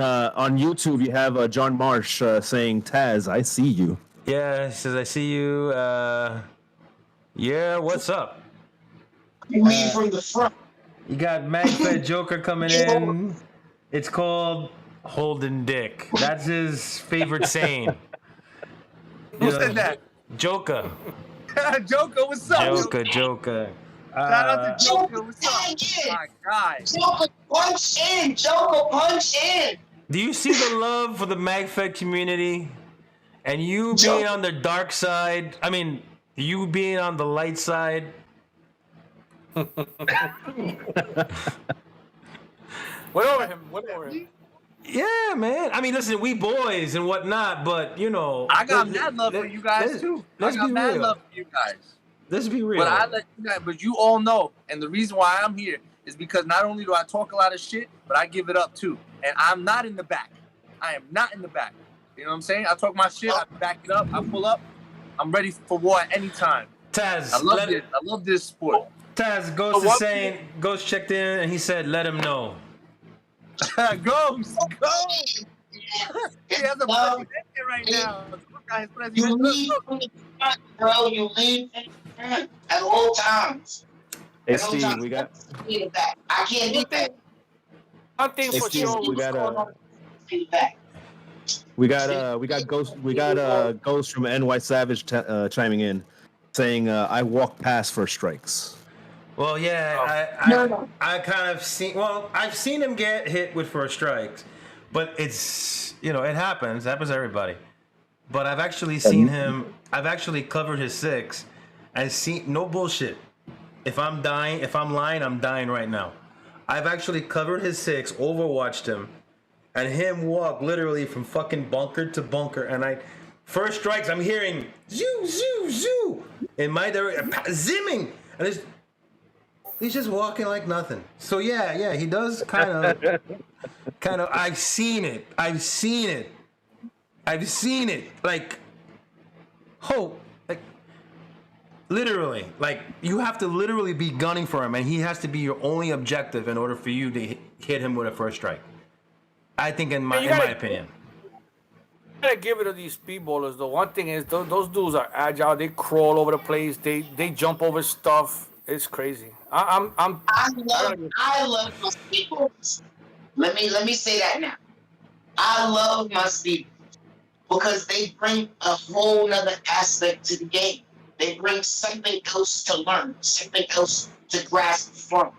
YouTube, you have John Marsh saying, "Taz, I see you." Yeah, he says I see you. Yeah, what's up? You lead from the front. You got MagFed Joker coming in. It's called holding dick. That's his favorite saying. Who said that? Joker. Joker, what's up? Joker. Shout out to Joker, what's up? My guy. Joker, punch in. Joker, punch in. Do you see the love for the MagFed community? And you being on the dark side, I mean, you being on the light side. Went over him. Yeah, man. I mean, listen, we boys and whatnot, but I got mad love for you guys too. Let's be real. Love for you guys. Let's be real. But you all know, and the reason why I'm here is because not only do I talk a lot of shit, but I give it up too. And I'm not in the back. I am not in the back. You know what I'm saying? I talk my shit, I back it up, I pull up. I'm ready for war at any time. Taz, I love this sport. Taz, Ghost is saying, Ghost checked in and he said, let him know. Ghost! He has a president right now. You lead from the front, bro. You lead from the front at all times. Hey, Steve, we got. I can't do that. One thing for sure. We got Ghost from NY Savage chiming in, saying, "I walked past first strikes." Well, yeah, I kind of seen. Well, I've seen him get hit with first strikes, but it's it happens. It happens to everybody. But I've actually seen him. I've actually covered his six, and seen no bullshit. If I'm lying, I'm dying right now. I've actually covered his six, overwatched him, and him walk literally from fucking bunker to bunker. And first strikes, I'm hearing zoo zoo zoo in my direction, zimming, and he's just walking like nothing. So yeah, he does kind of. I've seen it. Like, literally, like you have to literally be gunning for him, and he has to be your only objective in order for you to hit him with a first strike. I think, in my opinion. You gotta give it to these speedballers. The one thing is, those dudes are agile. They crawl over the place. They jump over stuff. It's crazy. I love my speedballers. Let me say that now. I love my speedballers because they bring a whole nother aspect to the game. They bring something else to learn, something else to grasp from.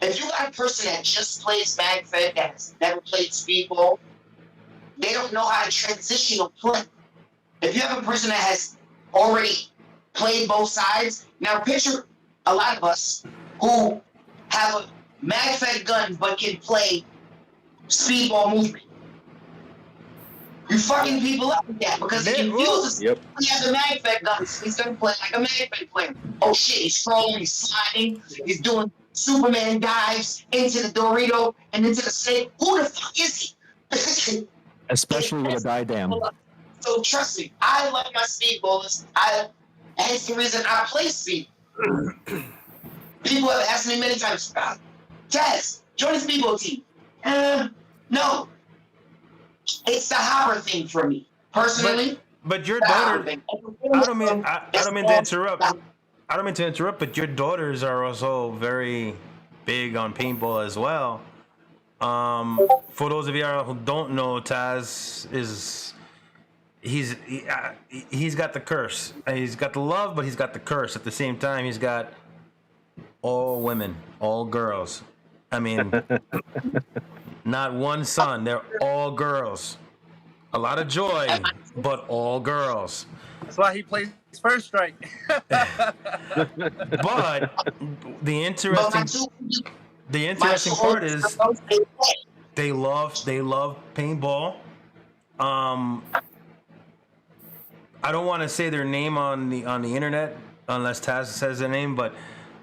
If you got a person that just plays MagFed, that has never played speedball, they don't know how to transition or play. If you have a person that has already played both sides. Now picture a lot of us who have a mag-fed gun but can play speedball movement. You fucking people up with that because it confuses. Yep. He has a mag-fed gun. He's gonna play like a mag-fed player. Oh shit, he's scrolling, he's sliding, he's doing Superman dives into the Dorito and into the snake. Who the fuck is he? Especially with a die dam. So trust me, I like my speedballers. That's the reason I play speed. People have asked me many times, Taz, join the speedball team. No. It's the hopper thing for me, personally. But your daughter, I don't mean to interrupt. I don't mean to interrupt, but your daughters are also very big on paintball as well. For those of you who don't know, Taz he's got the curse. He's got the love, but he's got the curse at the same time. He's got all women, all girls. I mean, not one son. They're all girls. A lot of joy, but all girls. That's why he plays first strike. But the interesting part is they love paintball. I don't want to say their name on the internet unless Taz says their name, but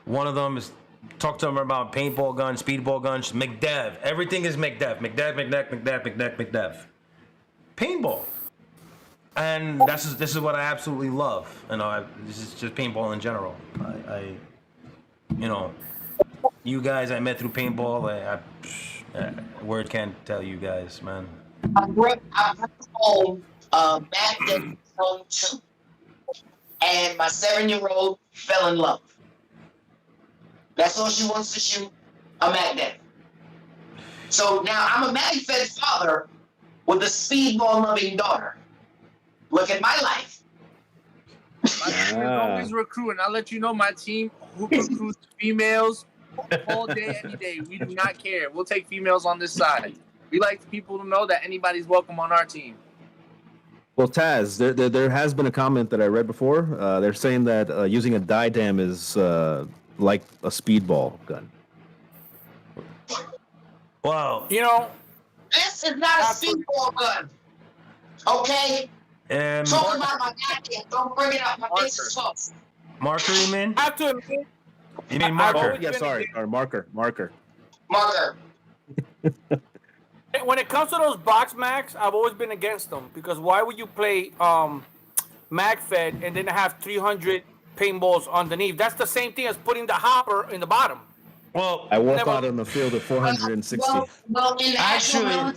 one of them is talk to them about paintball guns, speedball guns, McDev. Everything is McDev. McDev. Paintball. And this is what I absolutely love. This is just paintball in general. You guys I met through paintball. Word can't tell you guys, man. I brought home back then home too, and my 7-year-old fell in love. That's all she wants to shoot, a magnet. So now I'm a mag-fed father with a speedball-loving daughter. Look at my life. My team is always recruiting. I'll let you know my team who recruits females all day, any day. We do not care. We'll take females on this side. We like people to know that anybody's welcome on our team. Well, Taz, there has been a comment that I read before. They're saying that using a die dam is like a speedball gun. Wow. This is not a speedball gun. Okay? Talk about my goddamn. Don't bring it up. My face is close. Marker, you mean? I have to admit, You mean marker? Yeah, sorry, marker. Marker. when it comes to those box mags, I've always been against them because why would you play mag fed and then have 300 paintballs underneath? That's the same thing as putting the hopper in the bottom. Well, I walk out on the field at 460. Well, in the actually,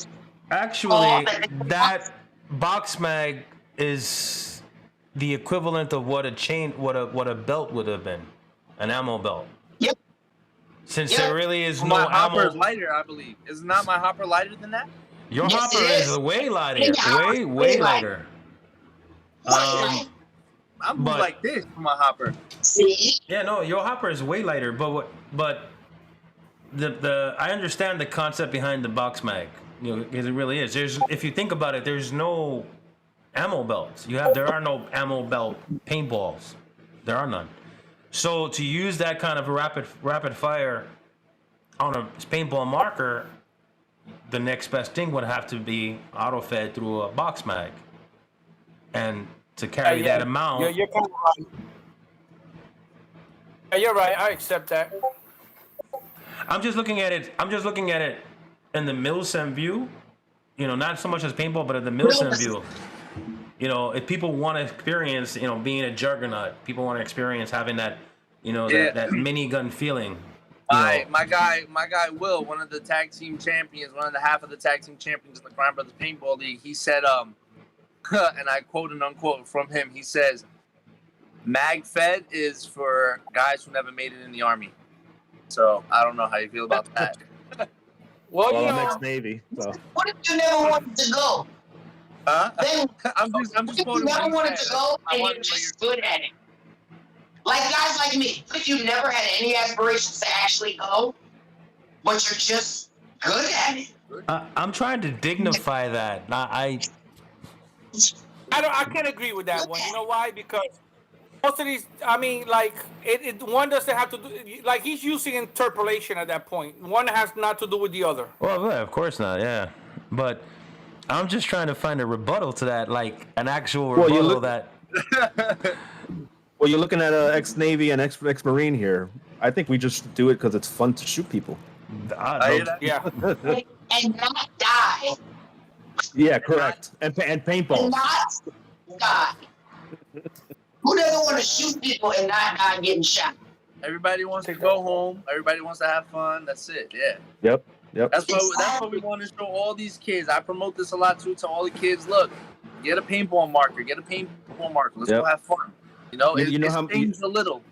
that box mag is the equivalent of what a belt would have been, an ammo belt. Yep. Since there really is no my ammo. hopper is lighter, I believe. Is not my hopper lighter than that? Your Yes, hopper it is is. way lighter, Yeah, way lighter. I'm But- like this for my hopper. See? Yeah, no, your hopper is way lighter, but I understand the concept behind the box mag. Because it really is. If you think about it, there's no ammo belts. There are no ammo belt paintballs. There are none. So to use that kind of rapid fire on a paintball marker, the next best thing would have to be auto fed through a box mag, and to carry that amount. You're kind of right. Yeah, you're right. I accept that. I'm just looking at it in the Milsim view. Not so much as paintball, but in the Milsim view. If people want to experience, being a juggernaut, people want to experience having that, that minigun feeling. My guy Will, one of the tag team champions, one of the half of the tag team champions in the Crime Brothers Paintball League, he said, and I quote and unquote from him, he says, mag fed is for guys who never made it in the Army. So I don't know how you feel about that. Well, I'm ex-Navy, so. What if you never wanted to go? Huh? Then I'm just what if you quoting never what he wanted said. to go I and wanted you're to know just good at it? Like guys like me. What if you never had any aspirations to actually go, but you're just good at it? I'm trying to dignify that. I I can't agree with that one. You know why? Because most of these, I mean, like one doesn't have to do, like he's using interpolation at that point. One has not to do with the other. Well, yeah, of course not. Yeah, but I'm just trying to find a rebuttal to that, like an actual Well, you rebuttal look- that. Well, you're looking at ex-Navy and ex-Marine here. I think we just do it because it's fun to shoot people. I hear that. Yeah. And not die. Yeah, correct. And And paintballs. not die. Who doesn't want to shoot people and not die getting shot? Everybody wants to go home. Everybody wants to have fun. That's it. Yeah. Yep. That's what we want to show all these kids. I promote this a lot too to all the kids. Look, get a paintball marker. Let's go have fun. You know, You know how- changed a little.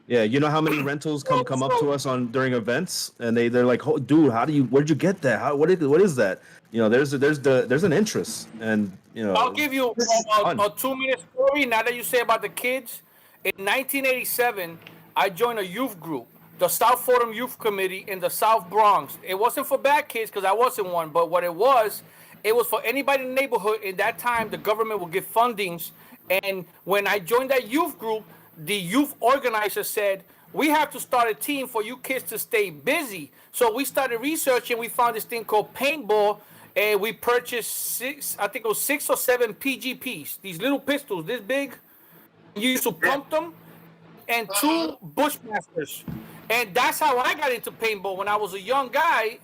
Yeah, you know how many rentals come up to us during events, and they're like, oh, "Dude, where'd you get that? What is that?" You know, there's an interest, and you know. I'll give you a 2-minute story. Now that you say about the kids, in 1987, I joined a youth group, the South Fordham Youth Committee in the South Bronx. It wasn't for bad kids because I wasn't one, but what it was for anybody in the neighborhood. In that time, the government would give fundings, and when I joined that youth group, the youth organizer said, we have to start a team for you kids to stay busy. So we started researching. We found this thing called paintball, and we purchased 6 or 7 PGPs, these little pistols this big. You used to pump them, and 2 Bushmasters. And that's how I got into paintball when I was a young guy.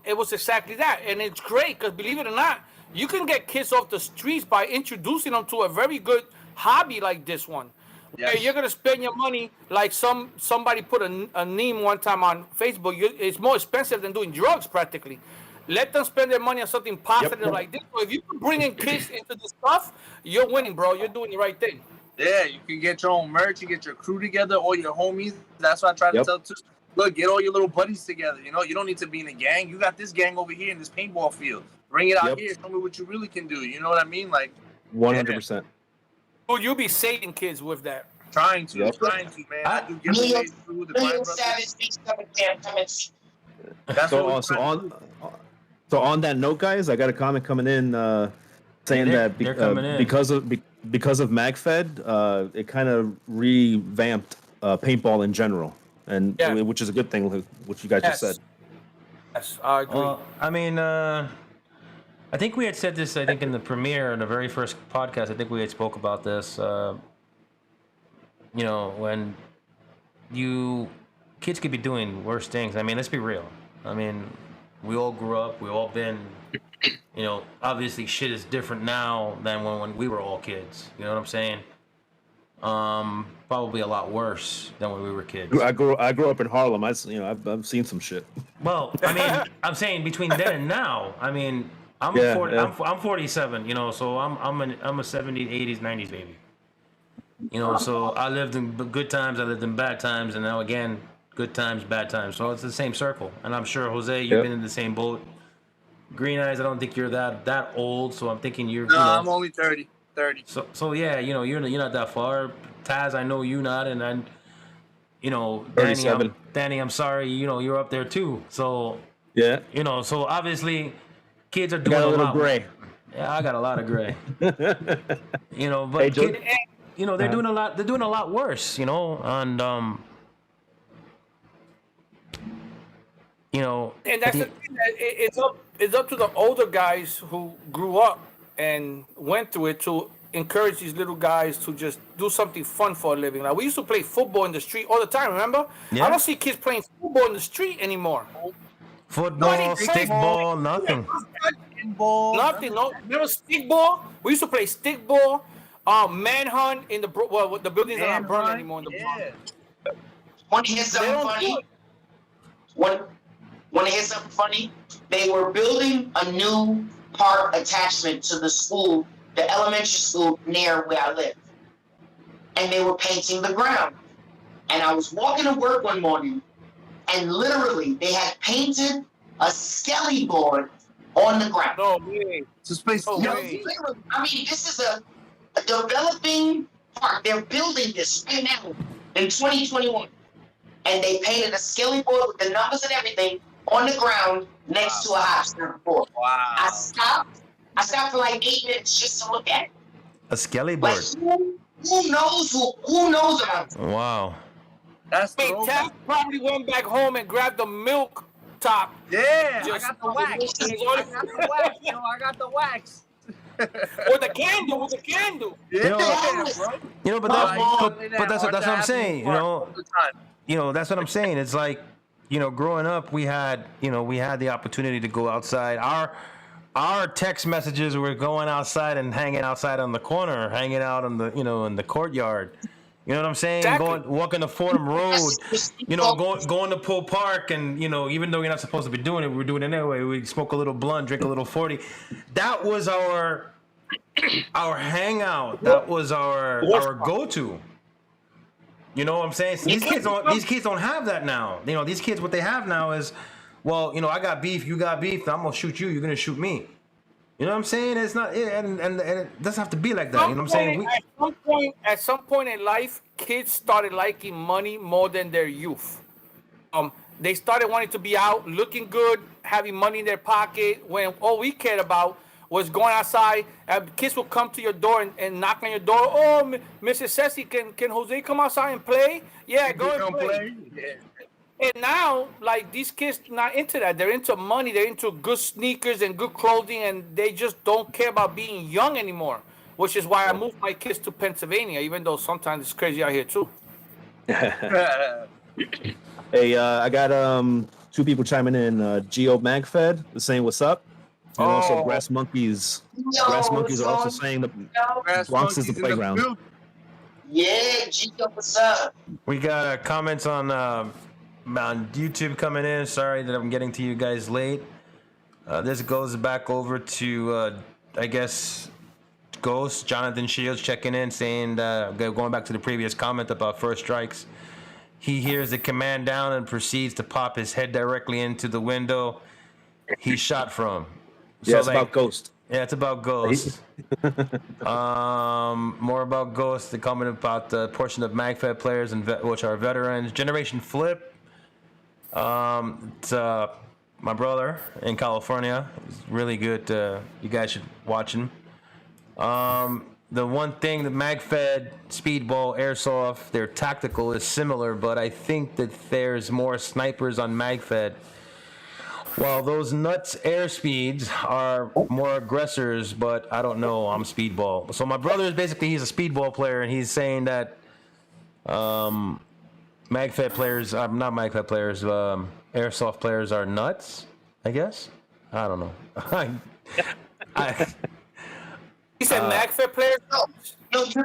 It was exactly that. And it's great because, believe it or not, you can get kids off the streets by introducing them to a very good hobby like this one. Yes. Hey, you're gonna spend your money like somebody put a meme one time on Facebook. It's more expensive than doing drugs practically. Let them spend their money on something positive like this. So if you can bring in kids into this stuff, you're winning, bro. You're doing the right thing. Yeah, you can get your own merch. You get your crew together, all your homies. That's what I try to tell too. Look, get all your little buddies together. You know, you don't need to be in a gang. You got this gang over here in this paintball field. Bring it out here. Show me what you really can do. You know what I mean? Like 100%. Well, you'll be saving kids with that. Trying to, man. I do giveaways through the Blind Brothers. That's So, what so on that note, guys, I got a comment coming in saying that because of MagFed, it kind of revamped paintball in general, and which is a good thing, which you guys just said. Yes, I agree. Well, I mean, I think we had said this. I think in the premiere, in the very first podcast, I think we had spoke about this. You know, when kids could be doing worse things. I mean, let's be real. I mean, we all grew up. We all been. You know, obviously, shit is different now than when we were all kids. You know what I'm saying? Probably a lot worse than when we were kids. I grew up in Harlem. I've seen some shit. Well, I mean, I'm saying between then and now. I mean, I'm 47. You know, so I'm a 70s, 80s, 90s baby. You know, so I lived in good times, I lived in bad times, and now again, good times, bad times. So it's the same circle. And I'm sure, Jose, you've been in the same boat. Green Eyes, I don't think you're that old, so I'm thinking you're. No, you know, I'm only 30. So yeah, you know, you're not that far. Taz, I know you not, and then, you know, Danny, I'm sorry, you know, you're up there too. So yeah, you know, so obviously, kids are doing got a little lot. gray. Yeah, I got a lot of gray. You know, but you know, they're doing a lot. They're doing a lot worse. You know, and you know, and that's the thing. That it's up to the older guys who grew up and went through it to encourage these little guys to just do something fun for a living. Like we used to play football in the street all the time. Remember? Yeah. I don't see kids playing football in the street anymore. Football, stickball, nothing. Nothing. No. Remember stickball? We used to play stickball. Manhunt in the the buildings are not burned anymore in the Bronx. Want to hear something funny? Want to hear something funny? They were building a new park attachment to the school, the elementary school near where I live. And they were painting the ground. And I was walking to work one morning, and literally they had painted a skelly board on the ground. No way. It's a space. No No, way. literally, I mean, this is a developing park. They're building this right now in 2021. And they painted a skelly board with the numbers and everything on the ground next to a hot stone board. Wow. I stopped for like 8 minutes just to look at it. A skelly board. Like, Who knows who knows about it? Wow. That's I mean, throwback. Taz probably went back home and grabbed the milk top. Yeah, I Just got the wax. I got the wax, yo. I got the wax. with the candle, with the candle. Yeah, Yes. bro. You know, but Come that's on. but that's what I'm saying. You know, that's what I'm saying. It's like, you know, growing up, we had the opportunity to go outside. Our text messages were going outside and hanging outside on the corner, hanging out on the, in the courtyard. You know what I'm saying? Exactly. Walking to Fordham Road, going to Pool Park, and even though you're not supposed to be doing it, we're doing it anyway. We smoke a little blunt, drink a little 40. That was our hangout. That was our go-to. You know what I'm saying? So these kids don't have that now. These kids, what they have now is, well, I got beef, you got beef, I'm gonna shoot you, you're gonna shoot me. You know what I'm saying? It's not, and it doesn't have to be like that. You know what I'm saying? At some point in life, kids started liking money more than their youth. They started wanting to be out, looking good, having money in their pocket, when all we cared about was going outside. Kids will come to your door and knock on your door. Oh, Mrs. Ceci, can Jose come outside and play? Yeah, go and play. Yeah. And now, like, these kids not into that. They're into money. They're into good sneakers and good clothing, and they just don't care about being young anymore. Which is why I moved my kids to Pennsylvania, even though sometimes it's crazy out here too. Hey, I got two people chiming in. Geo Magfed saying what's up, and also Grass Monkeys. Grass Monkeys are also saying the Bronx is the playground. Yeah, Gio, what's up? We got comments on YouTube coming in. Sorry that I'm getting to you guys late. This goes back over to, I guess, Ghost, Jonathan Shields checking in, saying, going back to the previous comment about first strikes. He hears the command down and proceeds to pop his head directly into the window he's shot from. Yeah, it's about Ghost. Yeah, it's about Ghost. More about Ghost. The comment about the portion of MagFed players which are veterans. Generation Flip. It's my brother in California. He's really good. You guys should watch him. The one thing, the MagFed, Speedball, Airsoft, their tactical is similar, but I think that there's more snipers on MagFed. While those nuts air speeds are more aggressors, but I don't know. I'm Speedball. So my brother is basically, he's a Speedball player, and he's saying that MagFed players, not MagFed players, Airsoft players are nuts, I guess. I don't know. He said MagFed players? No, to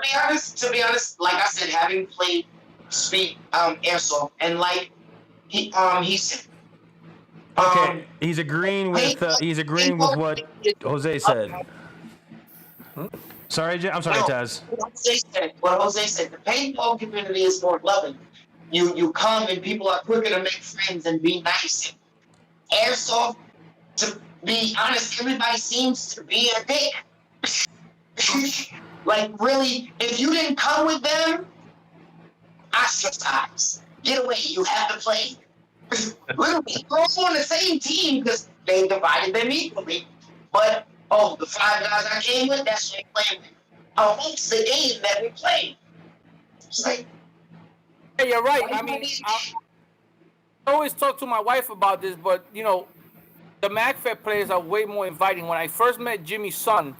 be honest, like I said, having played Airsoft, and like he said, okay, he's agreeing with what Jose said. Sorry, I'm sorry, Taz. What Jose said, the paintball community is more loving. You come and people are quicker to make friends and be nice. And Airsoft, to be honest, everybody seems to be a dick. Like, really, if you didn't come with them, ostracize. Get away, you have to play. Literally, we're all on the same team because they divided them equally. But, the 5 guys I came with, that's what they played with. Amongst the game that we played. It's like, hey, you're right. I mean, I always talk to my wife about this, but, the MagFed players are way more inviting. When I first met Jimmy's son,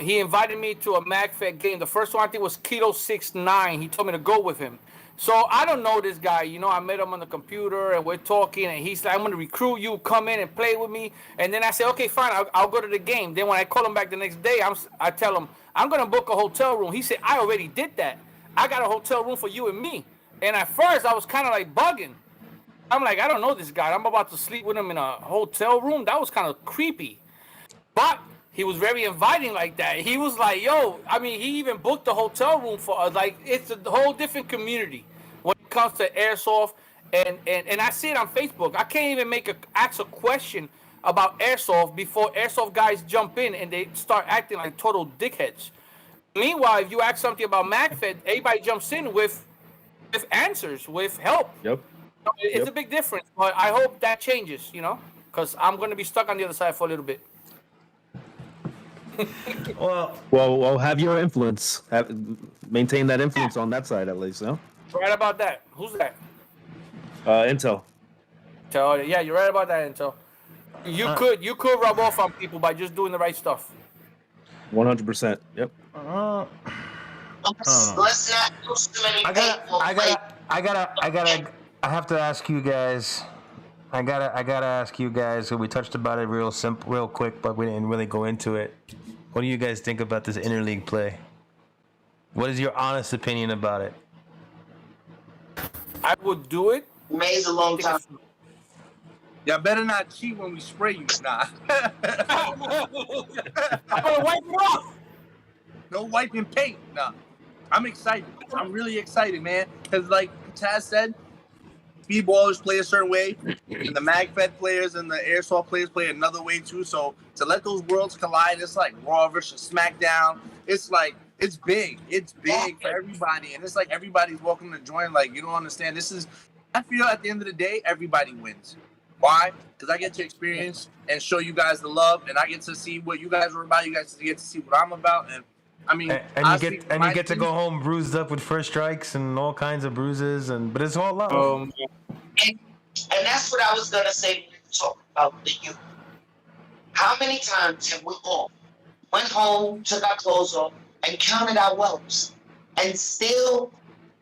he invited me to a MagFed game. The first one I think was Keto 69. He told me to go with him. So I don't know this guy. I met him on the computer and we're talking, and he's like, I'm going to recruit you, come in and play with me. And then I said, okay, fine, I'll go to the game. Then when I call him back the next day, I tell him, I'm going to book a hotel room. He said, I already did that. I got a hotel room for you and me. And at first I was kind of like bugging. I'm like, I don't know this guy. I'm about to sleep with him in a hotel room. That was kind of creepy. But he was very inviting like that. He was like, yo, I mean, he even booked the hotel room for us. Like, it's a whole different community when it comes to Airsoft. And I see it on Facebook. I can't even ask a question about Airsoft before Airsoft guys jump in and they start acting like total dickheads. Meanwhile, if you ask something about MagFed, everybody jumps in with answers, with help. Yep. It's a big difference, but I hope that changes, because I'm going to be stuck on the other side for a little bit. Well, Well, have your influence. Maintain that influence on that side at least, no? Right about that. Who's that? Intel. Yeah, you're right about that, Intel. You could rub off on people by just doing the right stuff. 100%. Yep. Let's not use too many people. I have to ask you guys. I gotta ask you guys. So we touched about it real quick, but we didn't really go into it. What do you guys think about this interleague play? What is your honest opinion about it? I would do it. May's a long time. Y'all better not cheat when we spray you. Nah. I'm gonna wipe it off. No wiping paint. Nah. I'm excited. I'm really excited, man. Because like Taz said, speedballers play a certain way, and the MagFed players and the Airsoft players play another way too. So to let those worlds collide, it's like Raw versus SmackDown. It's like it's big. It's big for everybody, and it's like everybody's welcome to join. Like you don't understand. I feel at the end of the day, everybody wins. Why? Because I get to experience and show you guys the love, and I get to see what you guys are about. You guys get to see what I'm about, and I mean, and you get to go home bruised up with first strikes and all kinds of bruises, but it's all love. And that's what I was gonna say when we were talking about the youth. How many times have we all went home, took our clothes off, and counted our wells, and still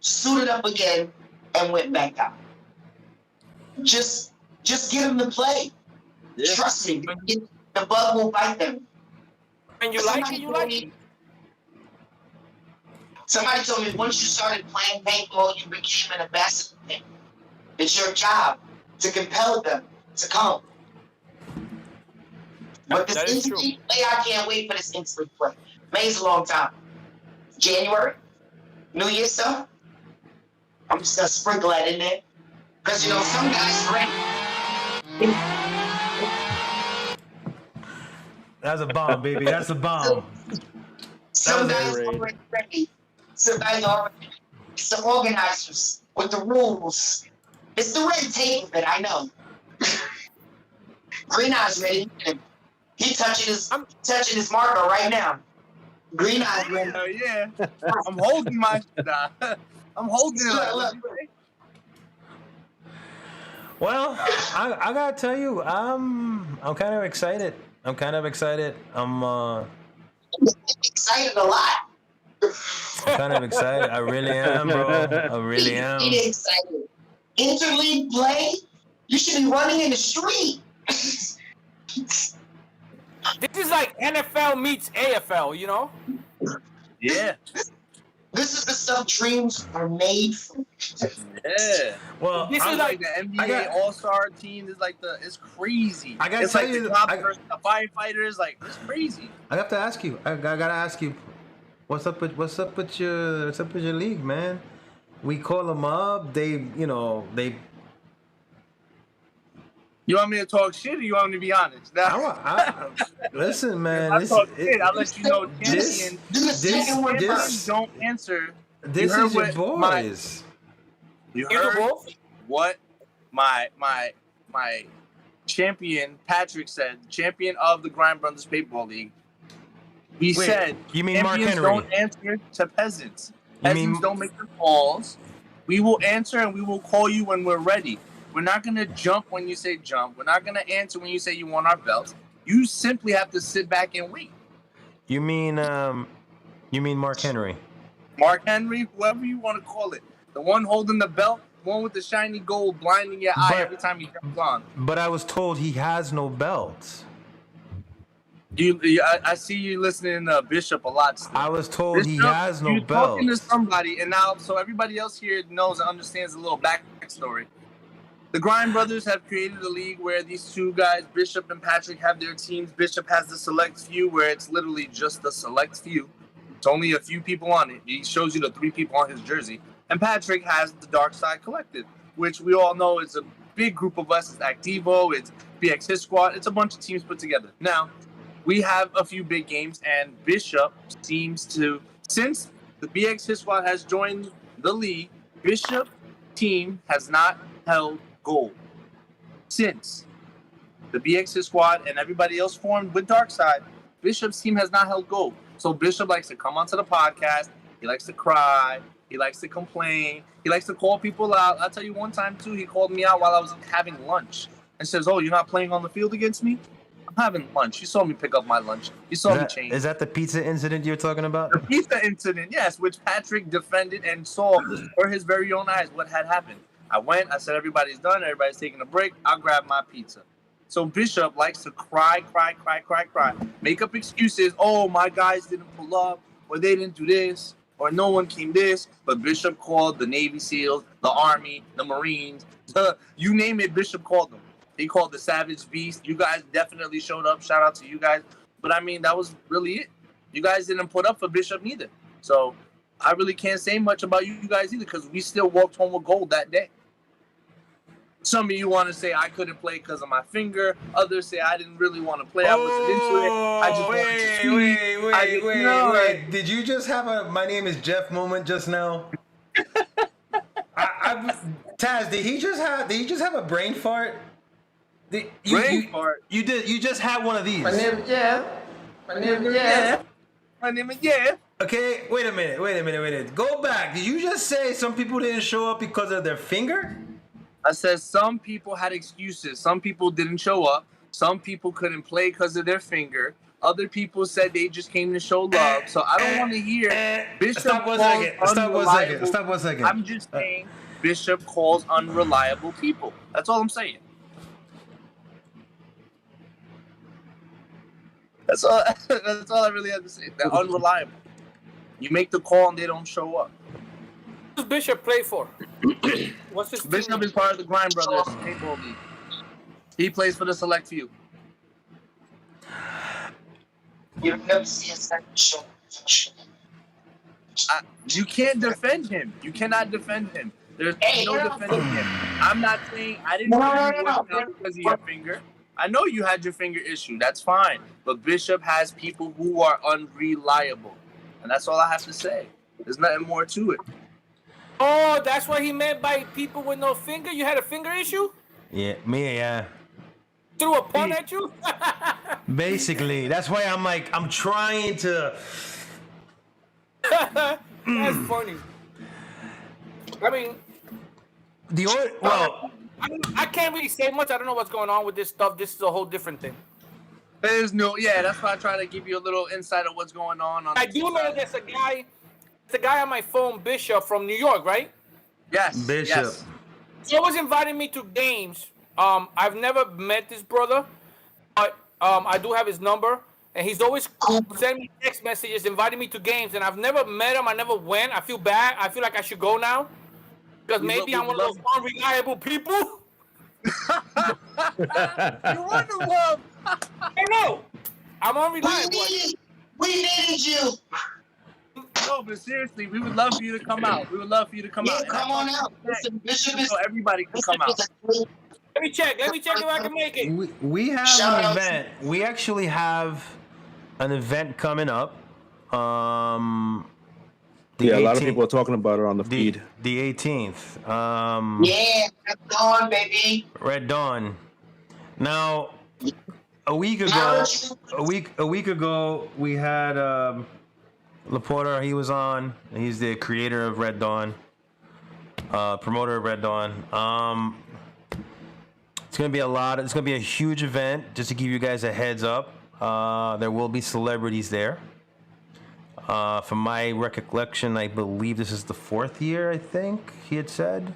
suited up again and went back out? Just get them to play. Yeah. Trust me, the bug will bite them. And you like it, you like it. Somebody told me once you started playing paintball, you became an ambassador. It's your job to compel them to come. But this instant play, I can't wait for this instant play. May's a long time. January, New Year's stuff. I'm just gonna sprinkle that in there. Because you know, some guys ready. That's a bomb, baby. That's a bomb. Some guys already ready. Some guys already ready. It's the organizers with the rules. It's the red tape of it, I know. Green Eye's ready. He touching his marker right now. Green Eye's ready. Oh yeah. I'm holding my I'm holding it. Look. Well, I gotta tell you, I'm kind of excited. I'm excited a lot. I'm kind of excited. I really am, bro. I really am. He's excited. Interleague play? You should be running in the street. This is like NFL meets AFL, you know? Yeah. This is the stuff dreams are made for. Yeah. Well, this is like the NBA All-Star team. Is like it's crazy. I gotta it's tell like you, the firefighters. Like it's crazy. I have to ask you. I gotta ask you. What's up with your league, man? We call them up. They. You want me to talk shit, or you want me to be honest? Listen, man. I'll let you know. Champions don't answer. This is your boys. You heard what my champion Patrick said, champion of the Grind Brothers Paintball League. He said, "You mean Mark Henry? Don't answer to peasants. Peasants don't make the calls. We will answer and we will call you when we're ready. We're not gonna jump when you say jump. We're not gonna answer when you say you want our belts. You simply have to sit back and wait." You mean Mark Henry? Mark Henry, whoever you want to call it, the one holding the belt, one with the shiny gold blinding your eye every time he jumps on. But I was told he has no belts. I see you listening to Bishop a lot still. I was told Bishop, he has no belts. You're talking to somebody, and now so everybody else here knows and understands a little backstory. The Grind Brothers have created a league where these two guys, Bishop and Patrick, have their teams. Bishop has the select few, where it's literally just the select few. It's only a few people on it. He shows you the 3 people on his jersey. And Patrick has the Dark Side Collective, which we all know is a big group of us. It's Activo, it's BX His Squad. It's a bunch of teams put together. Now, we have a few big games, and Bishop seems to, since the BX His Squad has joined the league, Bishop team has not held gold. Since the BX His Squad and everybody else formed with Darkside, Bishop's team has not held gold. So Bishop likes to come onto the podcast. He likes to cry. He likes to complain. He likes to call people out. I'll tell you one time, too, he called me out while I was having lunch and says, "Oh, you're not playing on the field against me? I'm having lunch." You saw me pick up my lunch. You saw me change. Is that the pizza incident you're talking about? The pizza incident, yes, which Patrick defended and saw for his very own eyes what had happened. I went, I said, everybody's done, everybody's taking a break. I'll grab my pizza. So Bishop likes to cry, make up excuses. Oh, my guys didn't pull up, or they didn't do this, or no one came this. But Bishop called the Navy SEALs, the Army, the Marines, you name it, Bishop called them. He called the Savage Beast. You guys definitely showed up. Shout out to you guys. But I mean, that was really it. You guys didn't put up for Bishop neither. So I really can't say much about you guys either because we still walked home with gold that day. Some of you want to say I couldn't play because of my finger. Others say I didn't really want to play. I wasn't into it. I just wanted to see. Wait. Did you just have a "my name is Jeff" moment just now? Taz, did he just have a brain fart? You just had one of these. My name is Jeff. My name is Jeff. Okay, wait a minute. Go back. Did you just say some people didn't show up because of their finger? I said some people had excuses. Some people didn't show up. Some people couldn't play because of their finger. Other people said they just came to show love. So I don't want to hear Bishop. Stop one second. I'm just saying Bishop calls unreliable people. That's all I'm saying. That's all I really have to say. They're unreliable. You make the call and they don't show up. Who does Bishop play for? What's his Bishop team? is part of the Grind Brothers paintball league. He plays for the select few. You'll never see a second show. You can't defend him. You cannot defend him. There's no defending him. I'm not saying I didn't know you wasn't because of your finger. I know you had your finger issue. That's fine. But Bishop has people who are unreliable. And that's all I have to say. There's nothing more to it. Oh, that's what he meant by people with no finger? You had a finger issue? Yeah. Threw a pun at you? Basically, that's why I'm trying to. That's funny. I mean, I can't really say much. I don't know what's going on with this stuff. This is a whole different thing. That's why I try to give you a little insight of what's going on. I do know there's a guy on my phone, Bishop, from New York, right? Yes. Bishop. Yes. He always inviting me to games. I've never met this brother, but I do have his number, and he's always sending me text messages inviting me to games, and I've never met him. I never went. I feel bad. I feel like I should go now because maybe I'm one of those unreliable people. You're wonderful. I know. I'm unreliable. We needed you. No, but seriously, we would love for you to come out. We would love for you to come out. Come on out. Listen, Bishop is. So everybody can come out. Let me check if I can make it. We have an event. We actually have an event coming up. A lot of people are talking about it on the feed. The 18th. Yeah, Red Dawn, baby. Red Dawn. Now, a week ago, we had Laporta. He was on. He's the creator of Red Dawn, promoter of Red Dawn. It's gonna be it's gonna be a huge event. Just to give you guys a heads up, there will be celebrities there. From my recollection, I believe this is the 4th year. I think he had said.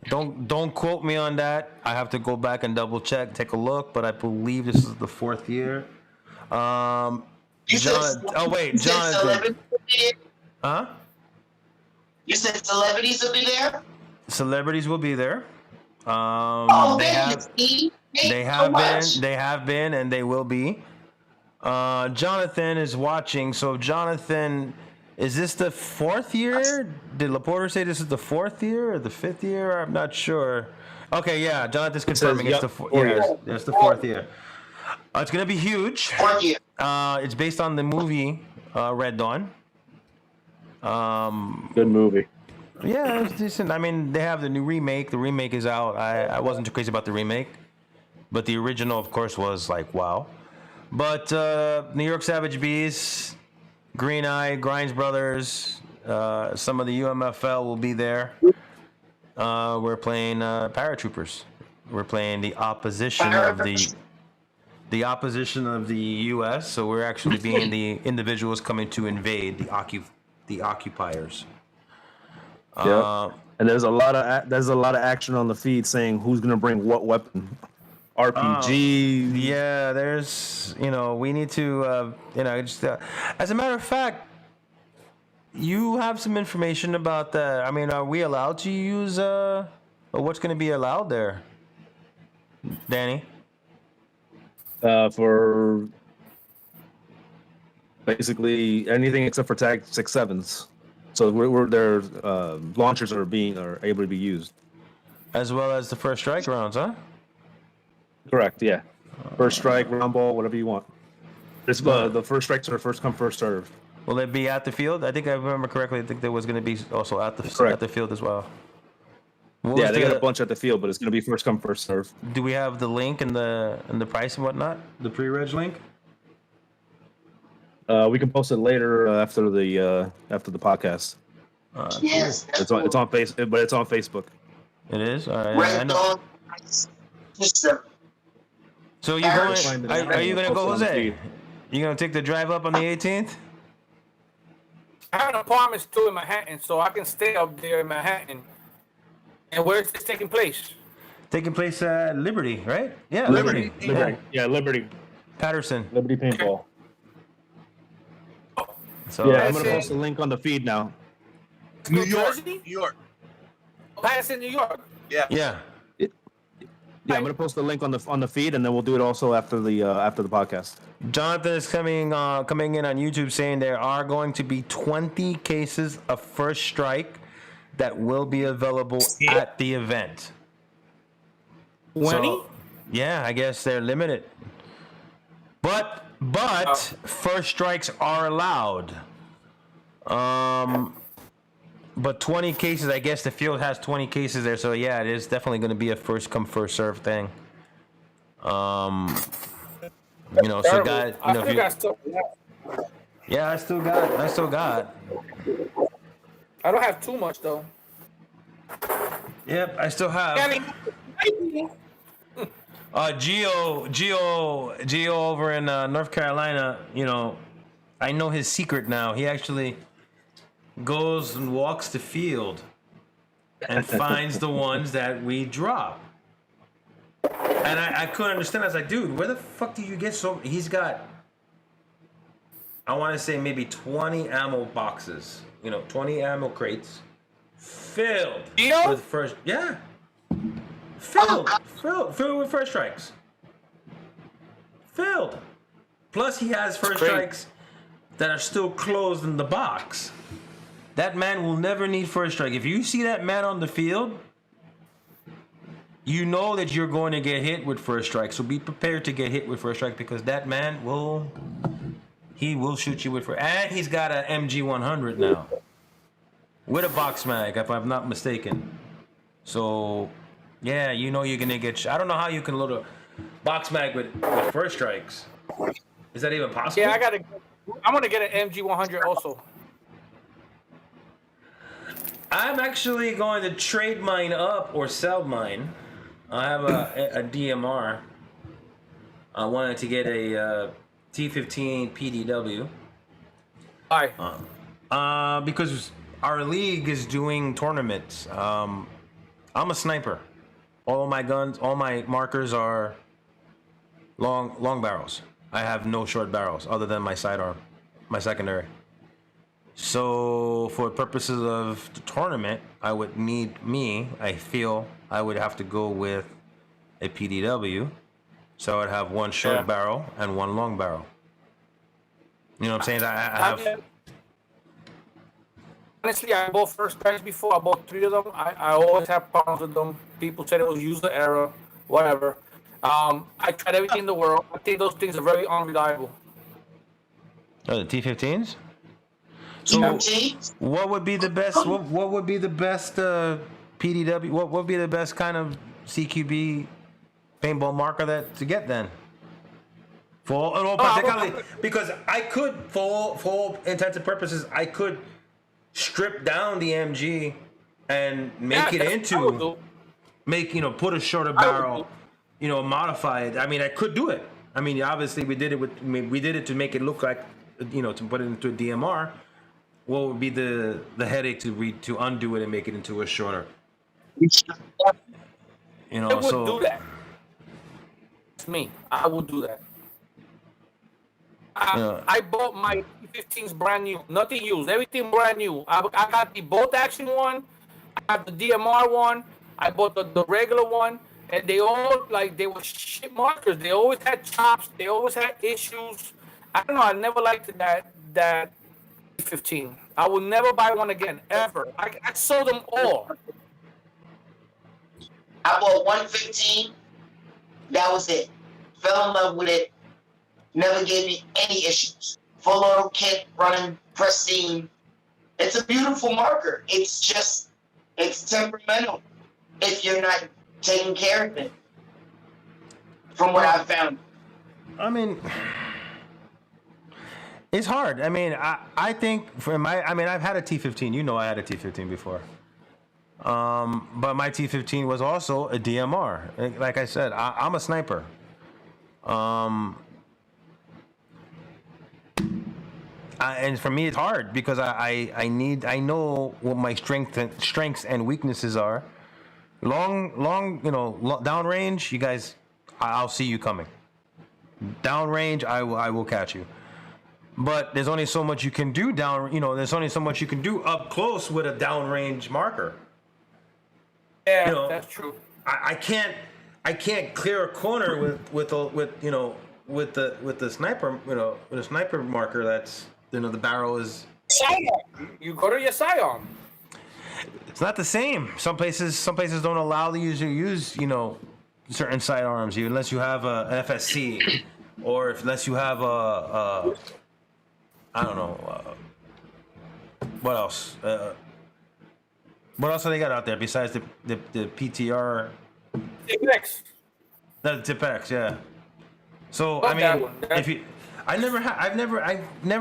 Don't quote me on that. I have to go back and double check, take a look. But I believe this is the 4th year. Jonathan. Huh? You said celebrities will be there? Celebrities will be there. They have been, and they will be. Jonathan is watching. So, Jonathan, is this the 4th year? Did Laporta say this is the 4th year or the 5th year? I'm not sure. Okay, yeah, Jonathan's confirming it's the 4th year. It's the 4th year. It's gonna be huge. 4th year. It's based on the movie Red Dawn. Good movie. Yeah, it's decent. I mean, they have the new remake. The remake is out. I wasn't too crazy about the remake, but the original, of course, was like wow. But New York Savage Bees, Green Eye, Grinds Brothers, some of the UMFL will be there. We're playing paratroopers. We're playing the opposition of the opposition of the U.S. So we're actually being the individuals coming to invade the occupiers. Yeah. And there's a lot of action on the feed saying who's gonna bring what weapon. RPG. Yeah, there's, we need to, just, as a matter of fact, you have some information about that. I mean, are we allowed to use, or what's going to be allowed there, Danny? For basically anything except for Tag 6.7s. So their launchers are able to be used. As well as the first strike rounds, huh? Correct. Yeah. First strike, round ball, whatever you want. The first strikes are first come, first serve. Will it be at the field? I think I remember correctly. I think there was going to be also at the field as well. Yeah, they got a bunch at the field, but it's going to be first come, first serve. Do we have the link and the price and whatnot? The pre-reg link? We can post it later after the podcast. Yes. It's on Facebook, but it's on Facebook. It is. All right. I know. So you're going? Are you going to go, Jose? You going to take the drive up on the 18th? I have an apartment still in Manhattan, so I can stay up there in Manhattan. And where is this taking place? Taking place at Liberty, right? Yeah, Liberty. Yeah. Liberty. Patterson. Liberty Paintball. So yeah, I'm going to post a link on the feed now. New York. Patterson, New York. Yeah. Yeah. Yeah, I'm going to post the link on the feed, and then we'll do it also after the podcast. Jonathan is coming in on YouTube saying there are going to be 20 cases of first strike that will be available at the event. 20? So, yeah, I guess they're limited. But first strikes are allowed. But 20 cases, I guess the field has 20 cases there, so yeah, it is definitely going to be a first come first serve thing. So guys, yeah, I still got. I don't have too much though. Yep, I still have. Gio over in North Carolina, I know his secret now. He actually goes and walks the field and finds the ones that we drop. And I couldn't understand. I was like, dude, where the fuck do you get so... He's got, I want to say maybe 20 ammo boxes. 20 ammo crates filled with first... Yeah. Filled with first strikes. Filled. Plus he has first strikes that are still closed in the box. That man will never need first strike. If you see that man on the field, you know that you're going to get hit with first strike. So be prepared to get hit with first strike because that man will shoot you with first. And he's got an MG100 now with a box mag, if I'm not mistaken. So yeah, you're gonna get. I don't know how you can load a box mag with first strikes. Is that even possible? Yeah, I'm gonna get an MG100 also. I'm actually going to trade mine up or sell mine. I have a DMR. I wanted to get a T15 PDW. Why? Because our league is doing tournaments. I'm a sniper. All my guns, all my markers are long barrels. I have no short barrels other than my sidearm, my secondary. So for purposes of the tournament, I feel I would have to go with a PDW. So I'd have one short barrel and one long barrel. You know what I'm saying? I have... Honestly, I bought first strikes before. I bought 3 of them. I always have problems with them. People said it was user error, whatever. I tried everything in the world. I think those things are very unreliable. Oh, the T15s? So what would be the best? What would be the best PDW? What would be the best kind of CQB paintball marker to get then? For all practicality, because I could, for all intents and purposes, I could strip down the MG and make it into, put a shorter barrel, modify it. I mean, I could do it. I mean, obviously we did it to make it look like, to put it into a DMR. What would be the headache to undo it and make it into a shorter? I would do that. It's me. I would do that. I bought my T15s brand new, nothing used, everything brand new. I got the bolt action one, I have the DMR one, I bought the regular one, and they all they were shit markers. They always had chops, they always had issues. I don't know. I never liked that 15. I will never buy one again ever. I sold them all. I bought 115. That was it. Fell in love with it. Never gave me any issues. Full auto kit, running pristine. It's a beautiful marker. It's temperamental if you're not taking care of it. From what I've found. I mean, it's hard. I mean, I think I've had a T15. I had a T15 before. But my T15 was also a DMR. Like I said, I'm a sniper. And for me, it's hard because I know what my strengths and weaknesses are. Long, downrange, you guys, I'll see you coming. Downrange, I will catch you. But there's only so much you can do there's only so much you can do up close with a downrange marker. Yeah, that's true. I can't clear a corner with the sniper, with a sniper marker that's, the barrel is. You go to your sidearm. It's not the same. Some places don't allow the user to use, certain sidearms unless you have an FSC, or unless you have I don't know. What else? What else do they got out there besides the PTR? Tipex. The Tipex, yeah. So I mean, if you, I've never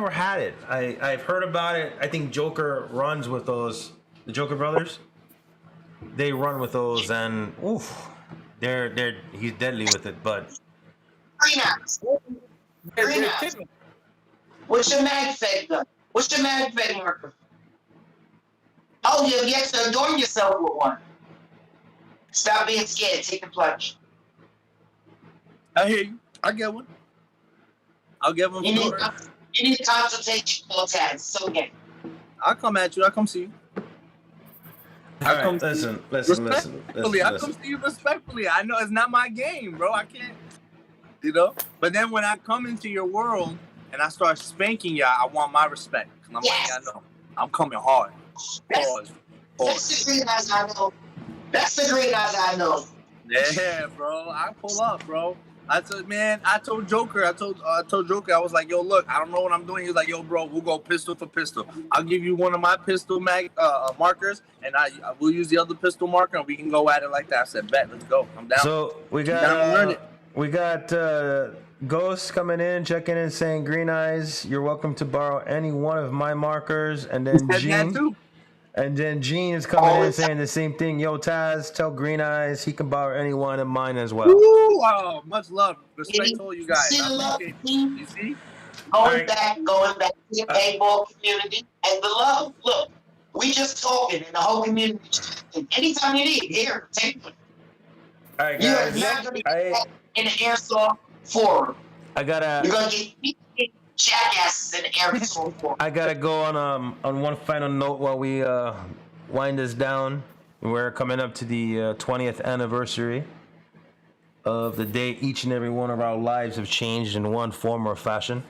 had it. I've heard about it. I think Joker runs with those. The Joker brothers, they run with those, and he's deadly with it. But Greenhouse. What's your mag fed gun? What's your mag fed marker? Oh, you have yet to adorn yourself with one. Stop being scared. Take the plunge. I hear you. I get one. I'll get one. You need a consultation for Taz. So again. I'll come at you. I'll come see you. All right, listen. I come see you respectfully. I know it's not my game, bro. I can't, But then when I come into your world and I start spanking y'all, I want my respect. And I'm like, I know. I'm coming hard. That's the green eyes I know. That's the green eyes I know. Yeah, bro. I pull up, bro. I told Joker, I told Joker, I was like, yo, look, I don't know what I'm doing. He was like, yo, bro, we'll go pistol for pistol. I'll give you one of my pistol markers, and I will use the other pistol marker, and we can go at it like that. I said, bet, let's go. I'm down. So we got Ghost coming in, checking in, saying, Green Eyes, you're welcome to borrow any one of my markers. And then Gene is coming in saying the same thing. Yo, Taz, tell Green Eyes he can borrow any one of mine as well. Ooh, much love. Respect to all you guys. You see? Going back to the paintball community and the love. Look, we just talking and the whole community. Anytime you need, here, take one. All right, guys. You're not going to get in an airsoft forum. You're going to get jackasses in the airsoft forum. I gotta go on one final note while we wind this down. We're coming up to the 20th anniversary of the day each and every one of our lives have changed in one form or fashion.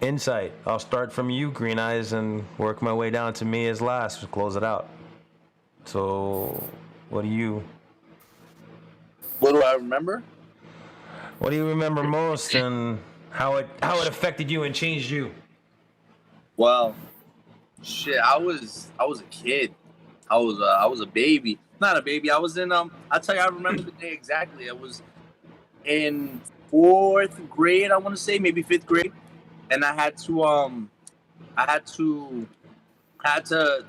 Insight. I'll start from you, Green Eyes, and work my way down to me as last to close it out. So, what do I remember? What do you remember most, and how it affected you and changed you? Well, shit, I was a kid. I was a baby. Not a baby. I was in I'll tell you, I remember the day exactly. It was in 4th grade, I want to say, maybe 5th grade, and I had to had to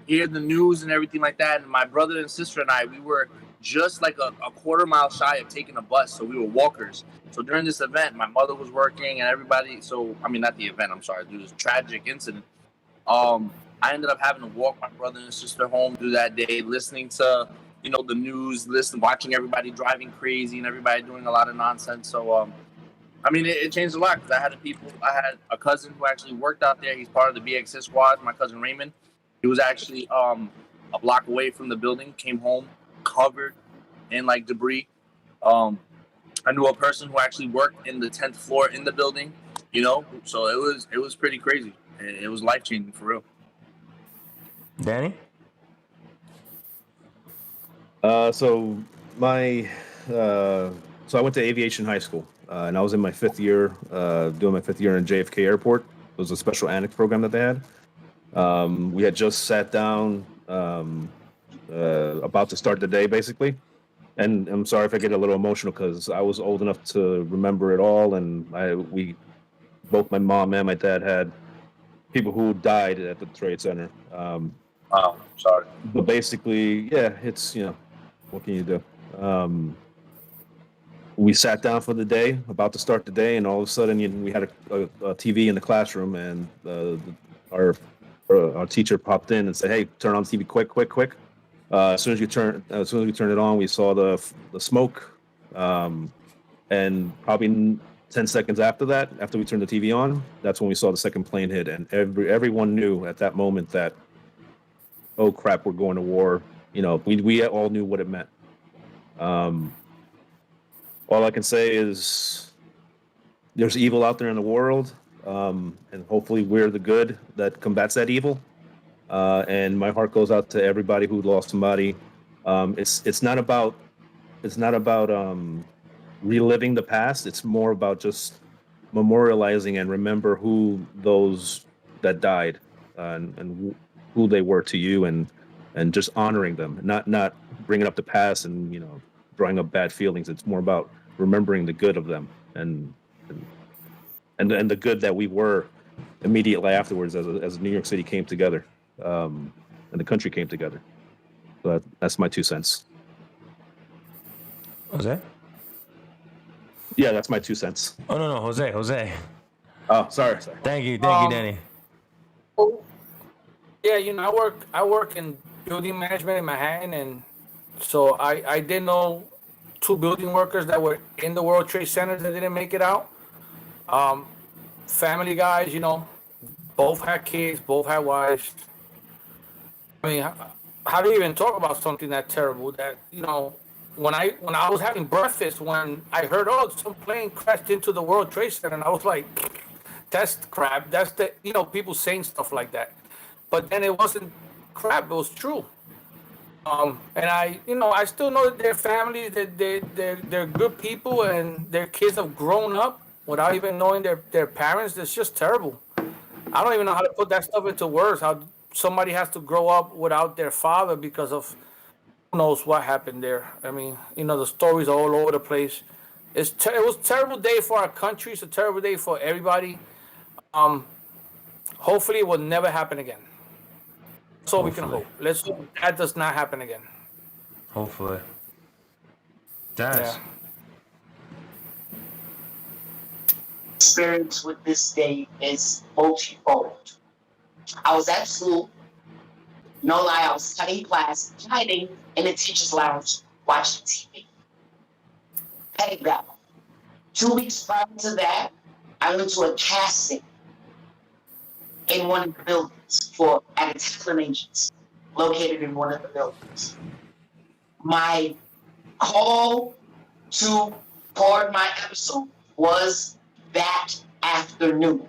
hear the news and everything like that. And my brother and sister and I, we were just like a quarter mile shy of taking a bus, so we were walkers. So during this event, my mother was working and everybody. So I mean, not the event. I'm sorry, due to this tragic incident. I ended up having to walk my brother and sister home through that day, listening to the news, watching everybody driving crazy and everybody doing a lot of nonsense. So I mean, it changed a lot because I had a cousin who actually worked out there. He's part of the BXS squad. My cousin Raymond. He was actually a block away from the building. Came home covered in like debris. I knew a person who actually worked in the 10th floor in the building. So it was pretty crazy. It was life changing for real. Danny? So I went to aviation high school, and I was in my 5th year, doing my 5th year in JFK Airport. It was a special annex program that they had. We had just sat down, about to start the day, basically. And I'm sorry if I get a little emotional because I was old enough to remember it all, and both my mom and my dad had people who died at the Trade Center. Oh, sorry. But basically, yeah, it's what can you do? We sat down for the day, about to start the day, and all of a sudden we had a TV in the classroom, and our teacher popped in and said, "Hey, turn on the TV, quick!" As soon as we turned it on, we saw the smoke, and probably 10 seconds after that, after we turned the TV on, that's when we saw the second plane hit, and everyone knew at that moment that, oh crap, we're going to war. We all knew what it meant. All I can say is there's evil out there in the world, and hopefully we're the good that combats that evil. And my heart goes out to everybody who lost somebody. It's not about reliving the past. It's more about just memorializing and remember who those that died, and who they were to you, and just honoring them, not bringing up the past and drawing up bad feelings. It's more about remembering the good of them, and the good that we were immediately afterwards as New York City came together, and the country came together. So that's my 2 cents. Jose? Yeah, that's my 2 cents. Oh no, Jose. Oh, sorry. Thank you, Danny. Yeah, I work in building management in Manhattan, and so I did know 2 building workers that were in the World Trade Center that didn't make it out. Family guys, both had kids, both had wives. I mean, how do you even talk about something that terrible? That when I was having breakfast, when I heard, oh, some plane crashed into the World Trade Center, and I was like, that's crap. That's people saying stuff like that. But then it wasn't crap; it was true. And I still know that their families, that they're good people, and their kids have grown up without even knowing their parents. It's just terrible. I don't even know how to put that stuff into words. How somebody has to grow up without their father because of who knows what happened there. I mean, the stories are all over the place. It was a terrible day for our country. It's a terrible day for everybody. Hopefully, it will never happen again. That's all we can hope. Let's hope that does not happen again. Hopefully. That's Experience with this day is multifold. I was at school. No lie, I was studying class, hiding in the teacher's lounge, watching TV. Petty battle. 2 weeks prior to that, I went to a casting in one of the buildings at a talent agency located in one of the buildings. My call to record my episode was that afternoon.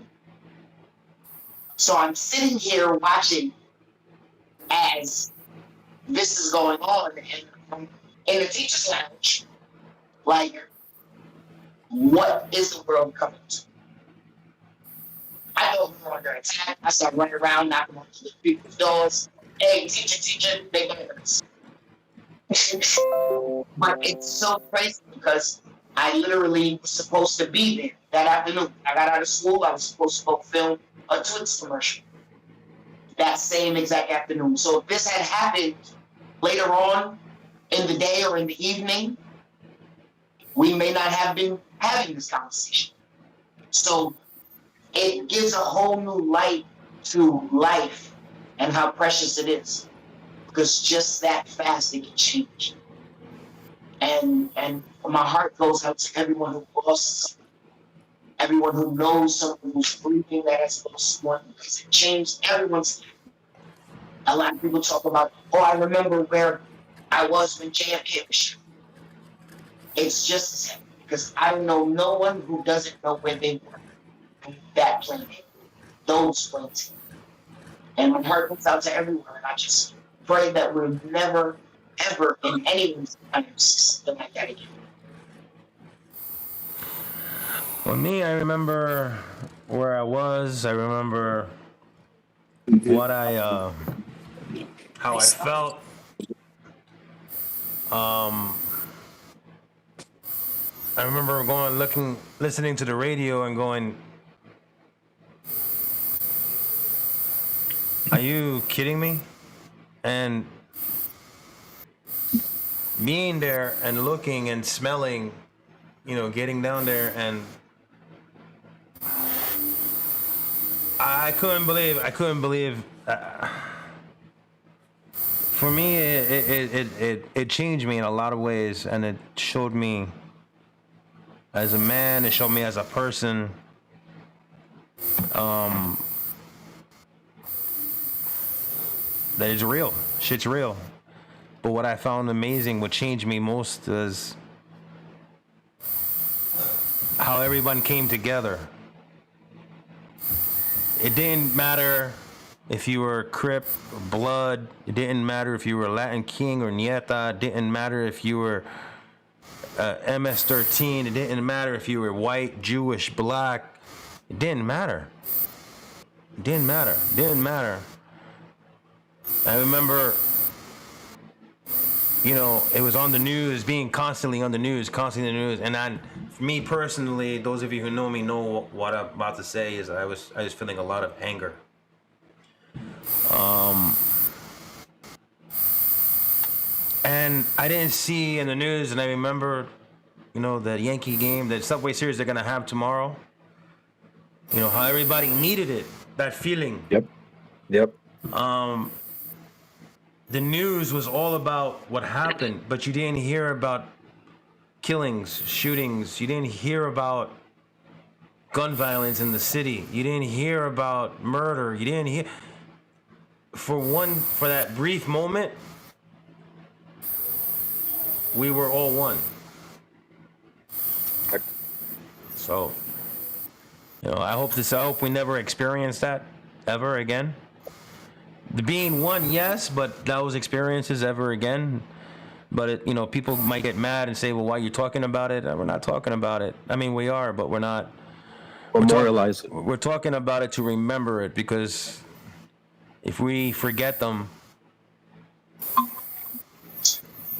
So I'm sitting here watching as this is going on in the teacher's lounge. Like, what is the world coming to? I know we're under attack. I start running around, knocking on people's doors. Hey, teacher, they got us. But it's so crazy because I literally was supposed to be there that afternoon. I got out of school. I was supposed to go film a Twix commercial that same exact afternoon. So if this had happened later on in the day or in the evening, we may not have been having this conversation. So it gives a whole new light to life and how precious it is. Because just that fast it can change. And my heart goes out to everyone who lost something, everyone who knows someone who's breathing that has lost one, because it changed everyone's life. A lot of people talk about, oh, I remember where I was when JFK was shot. It's just as heavy because I know no one who doesn't know where they were when that plane hit, those planes hit. And my heart goes out to everyone, and I just pray that we're never, ever in anyone's time see something like that again. Well, me, I remember where I was. I remember what how I felt. I remember listening to the radio and going, "Are you kidding me?" And being there and looking and smelling, getting down there, and I couldn't believe. For me, it changed me in a lot of ways, and it showed me as a man. It showed me as a person. That is real. Shit's real. But what I found amazing, what changed me most, is how everyone came together. It didn't matter if you were Crip or Blood. It didn't matter if you were Latin King or Nieta. It didn't matter if you were MS-13. It didn't matter if you were white, Jewish, black. It didn't matter. It didn't matter. It didn't matter. I remember, it was on the news, being constantly on the news, and for me personally, those of you who know me know what I'm about to say is I was feeling a lot of anger. And I didn't see in the news, and I remember, the Yankee game, the Subway Series they're gonna have tomorrow. How everybody needed it, that feeling. Yep. The news was all about what happened, but you didn't hear about killings, shootings. You didn't hear about gun violence in the city. You didn't hear about murder. You didn't hear. For that brief moment, we were all one. So, I hope we never experience that ever again. The being one, yes, but those experiences ever again. But people might get mad and say, "Well, why are you talking about it?" We're not talking about it. I mean, we are, but we're not. Memorialize it. We're talking about it to remember it, because if we forget them,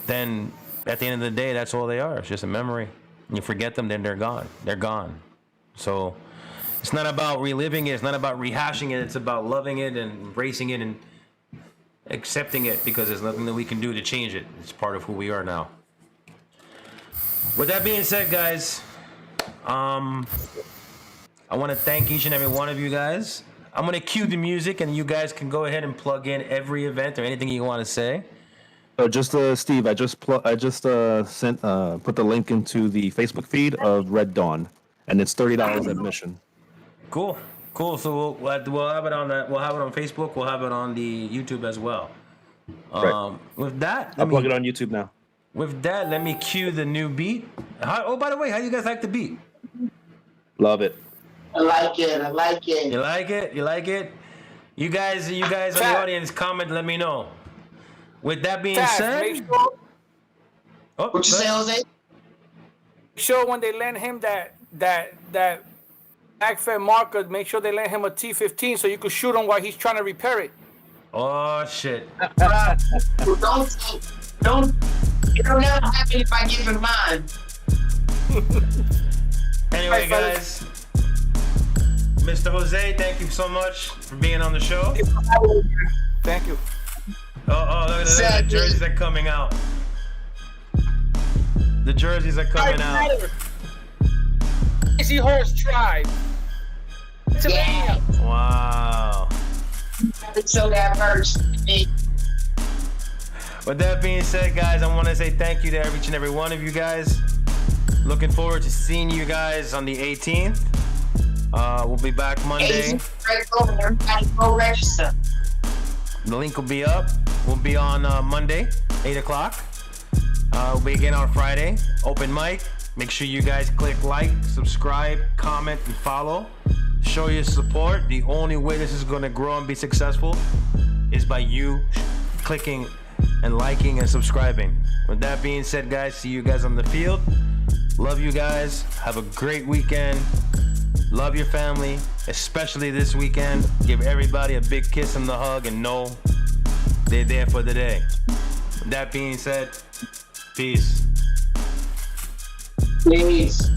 then at the end of the day, that's all they are. It's just a memory. And you forget them, then they're gone. They're gone. So it's not about reliving it. It's not about rehashing it. It's about loving it and embracing it and accepting it, because there's nothing that we can do to change it. It's part of who we are now. With that being said, guys, I want to thank each and every one of you guys. I'm going to cue the music, and you guys can go ahead and plug in every event or anything you want to say. Just Steve, I just put the link into the Facebook feed of Red Dawn, and it's $30 admission. Cool. So we'll have it on that. We'll have it on Facebook. We'll have it on the YouTube as well. Right. With that, I'll plug it on YouTube now. With that, let me cue the new beat. By the way, how do you guys like the beat? Love it. I like it. You like it? You guys in the audience, comment. Let me know. With that being said, make sure, What you say, Jose? make sure when they lend him that backfed marker, make sure they lend him a T-15 so you can shoot him while he's trying to repair it. Oh shit! Don't It'll never happen if I give him mine. Anyway, Right, fellas. guys, Mr. Jose, thank you so much for being on the show. Thank you. Oh, look at the jerseys are coming out. The jerseys are coming out. CrazyHorse Tribe. Yeah. Wow. So that merch. With that being said, guys, I want to say thank you to each and every one of you guys. Looking forward to seeing you guys on the 18th. We'll be back Monday. Go register. The link will be up. We'll be on Monday, 8 o'clock. We'll be again on Friday. Open mic. Make sure you guys click like, subscribe, comment, and follow. Show your support. The only way this is going to grow and be successful is by you clicking and liking and subscribing. With that being said, guys, see you guys on the field. Love you guys. Have a great weekend. Love your family, especially this weekend. Give everybody a big kiss and a hug and know they're there for the day. With that being said, peace. Peace.